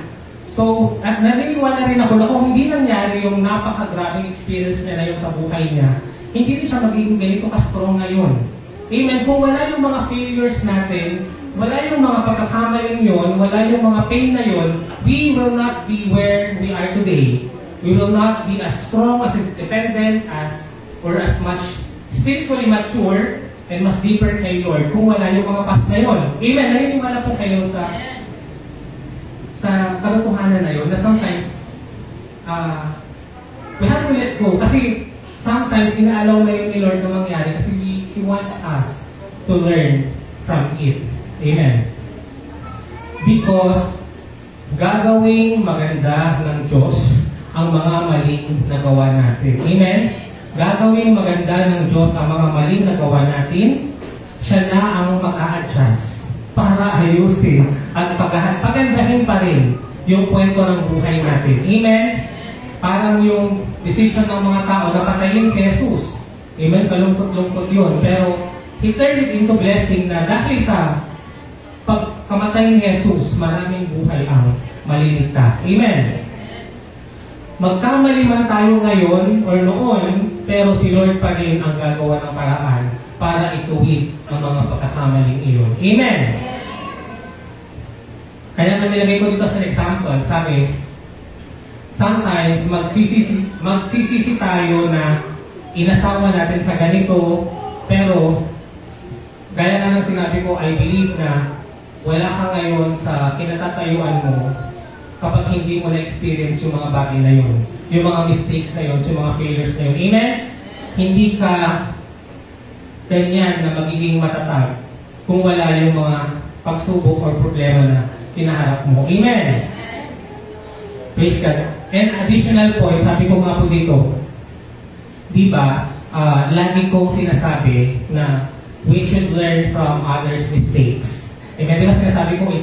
So, at naniniwala rin ako na kung hindi nangyari yung napaka-grabing experience niya na yun sa buhay niya, hindi rin siya magiging ganito ka-strong ngayon. Amen. Kung wala yung mga failures natin, wala yung mga pagkakamaling yun, wala yung mga pain na yun, we will not be where we are today. We will not be as strong, as independent, or as much spiritually mature, and mas deeper kay Lord kung wala yung mga past na yun. Amen. Naniniwala po kayo sa katotohanan na yun, na sometimes, we have to let go. Kasi sometimes, inaalaw na yun ni Lord na mangyari kasi He wants us to learn from it. Amen. Because gagawing maganda ng Diyos ang mga maling nagawa natin. Amen? Gagawing maganda ng Diyos ang mga maling nagawa natin. Siya na ang mag-a-adjust para ayusin at pagandahin pa rin yung kwento ng buhay natin. Amen? Parang yung decision ng mga tao na patayin si Jesus. Amen? Kalungkot-lungkot yun. Pero He turned it into blessing na dahil sa pagkamatay ni Jesus, maraming buhay ang maliligtas. Amen? Magkamali man tayo ngayon or noon, pero si Lord pa rin ang gagawa ng paraan para ituwid ang mga pagkakamaling iyon. Amen? Kaya na nilagay ko dito sa example, sabi, sometimes magsisisi tayo na inasawa natin sa ganito, pero gaya na ng sinabi ko, I believe na wala ka ngayon sa kinatatayuan mo kapag hindi mo na-experience yung mga bagay na yun, yung mga mistakes na yun, yung mga failures na yun. Amen? Hindi ka ganyan na magiging matatag kung wala yung mga pagsubok or problema na kinaharap mo. Amen? Praise God. And additional point, sabi ko nga po dito, di ba, lagi kong sinasabi na we should learn from others' mistakes. Amen? Di ba sinasabi ko,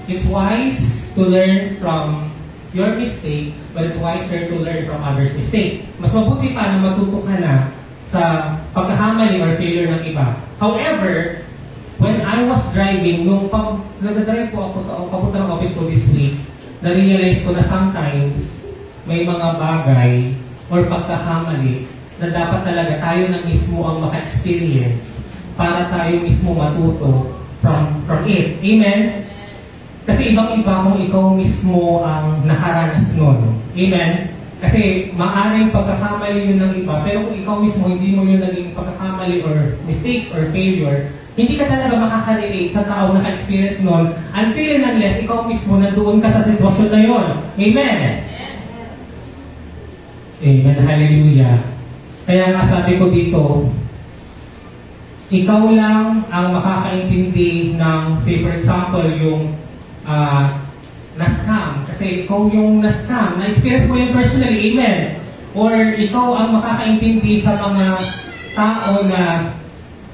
it's wise to learn from your mistake, but it's wiser to learn from others' mistake. Mas mabuti pa na matuto ka na sa pagkakamali or failure ng iba. However, when I was driving, nung nag-drive po ako sa papunta ng office ko this week, na-realize ko na sometimes may mga bagay or pagkakamali na dapat talaga tayo na mismo ang maka-experience para tayo mismo matuto from it. Amen? Kasi ibang-iba kung ikaw mismo ang nakaranas nun. Amen? Kasi maaaring pagkakamali yun ng iba, pero kung ikaw mismo hindi mo yun naging pagkakamali or mistakes or failure, hindi ka talaga makaka-relate sa tao na experience nun until and unless ikaw mismo nandoon ka sa sitwasyon na yun. Amen? Amen. Hallelujah. Kaya nga sabi ko dito, ikaw lang ang makakaintindi ng, say for example, yung na-scam. Kasi ikaw yung na-scam. Na-experience mo yun personally. Amen. Or ikaw ang makakaintindi sa mga tao na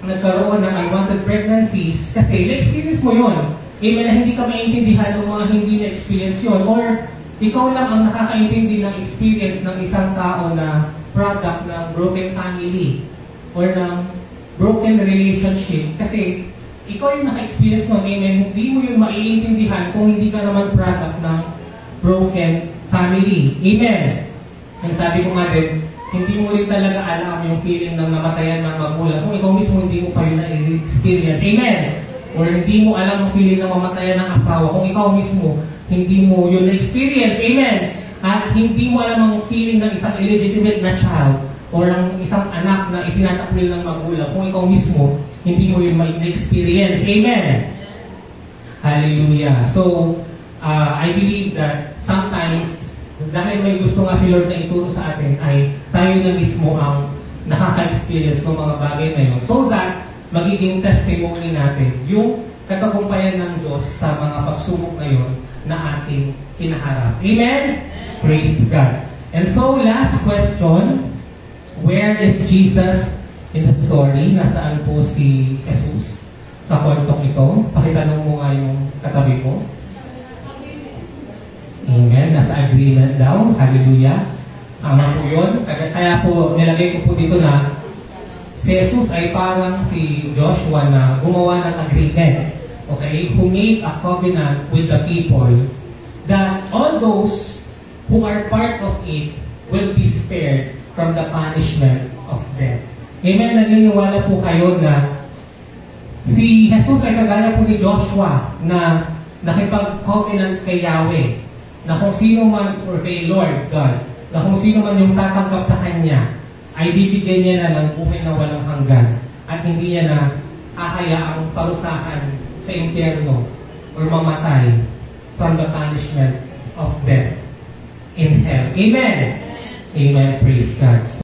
nagkaroon ng unwanted pregnancies. Kasi na-experience mo yun. Amen. Na hindi ka maintindihan ng mga hindi na-experience yun. Or ikaw lang ang nakakaintindi ng experience ng isang tao na product ng broken family or ng broken relationship. Kasi ikaw yung naka-experience nun, amen, hindi mo yung maiintindihan kung hindi ka naman product ng broken family. Amen. Ang sabi ko nga din, hindi mo rin talaga alam yung feeling ng namatayan ng magulang kung ikaw mismo hindi mo pa yun na-experience. Amen. Or hindi mo alam ang feeling ng mamatayan ng asawa kung ikaw mismo hindi mo yun na-experience. Amen. At hindi mo alam ang feeling ng isang illegitimate na child or ng isang anak na itinatakwil ng magulang kung ikaw mismo hindi mo yun na-experience. Amen. Hallelujah. So, I believe that sometimes, dahil may gusto nga si Lord na ituro sa atin, ay tayo na mismo ang nakaka-experience ng mga bagay na yun. So that, magiging testimony natin yung katagumpayan ng Diyos sa mga pagsubok na yun na ating kinaharap. Amen? Praise God. And so, last question, where is Jesus in the story? Nasaan po si Jesus sa kwentong ito? Pakitanong mo nga yung katabi mo. Amen. Nasa agreement daw. Hallelujah. Tama po yun. Kaya po, nilagay ko po dito na si Jesus ay parang si Joshua na gumawa ng agreement. Okay? Who made a covenant with the people that all those who are part of it will be spared from the punishment of death. Amen. Naniniwala po kayo na si Jesus ay kagaya po ni Joshua na nakipag-covenant kay Yahweh, na kung sino man, or kay Lord God, na kung sino man yung tatanggap sa Kanya, ay bibigyan niya na ng buhay na walang hanggan at hindi niya na hahayaang parusahan sa impyerno or mamatay from the punishment of death in hell. Amen! Amen. Praise God.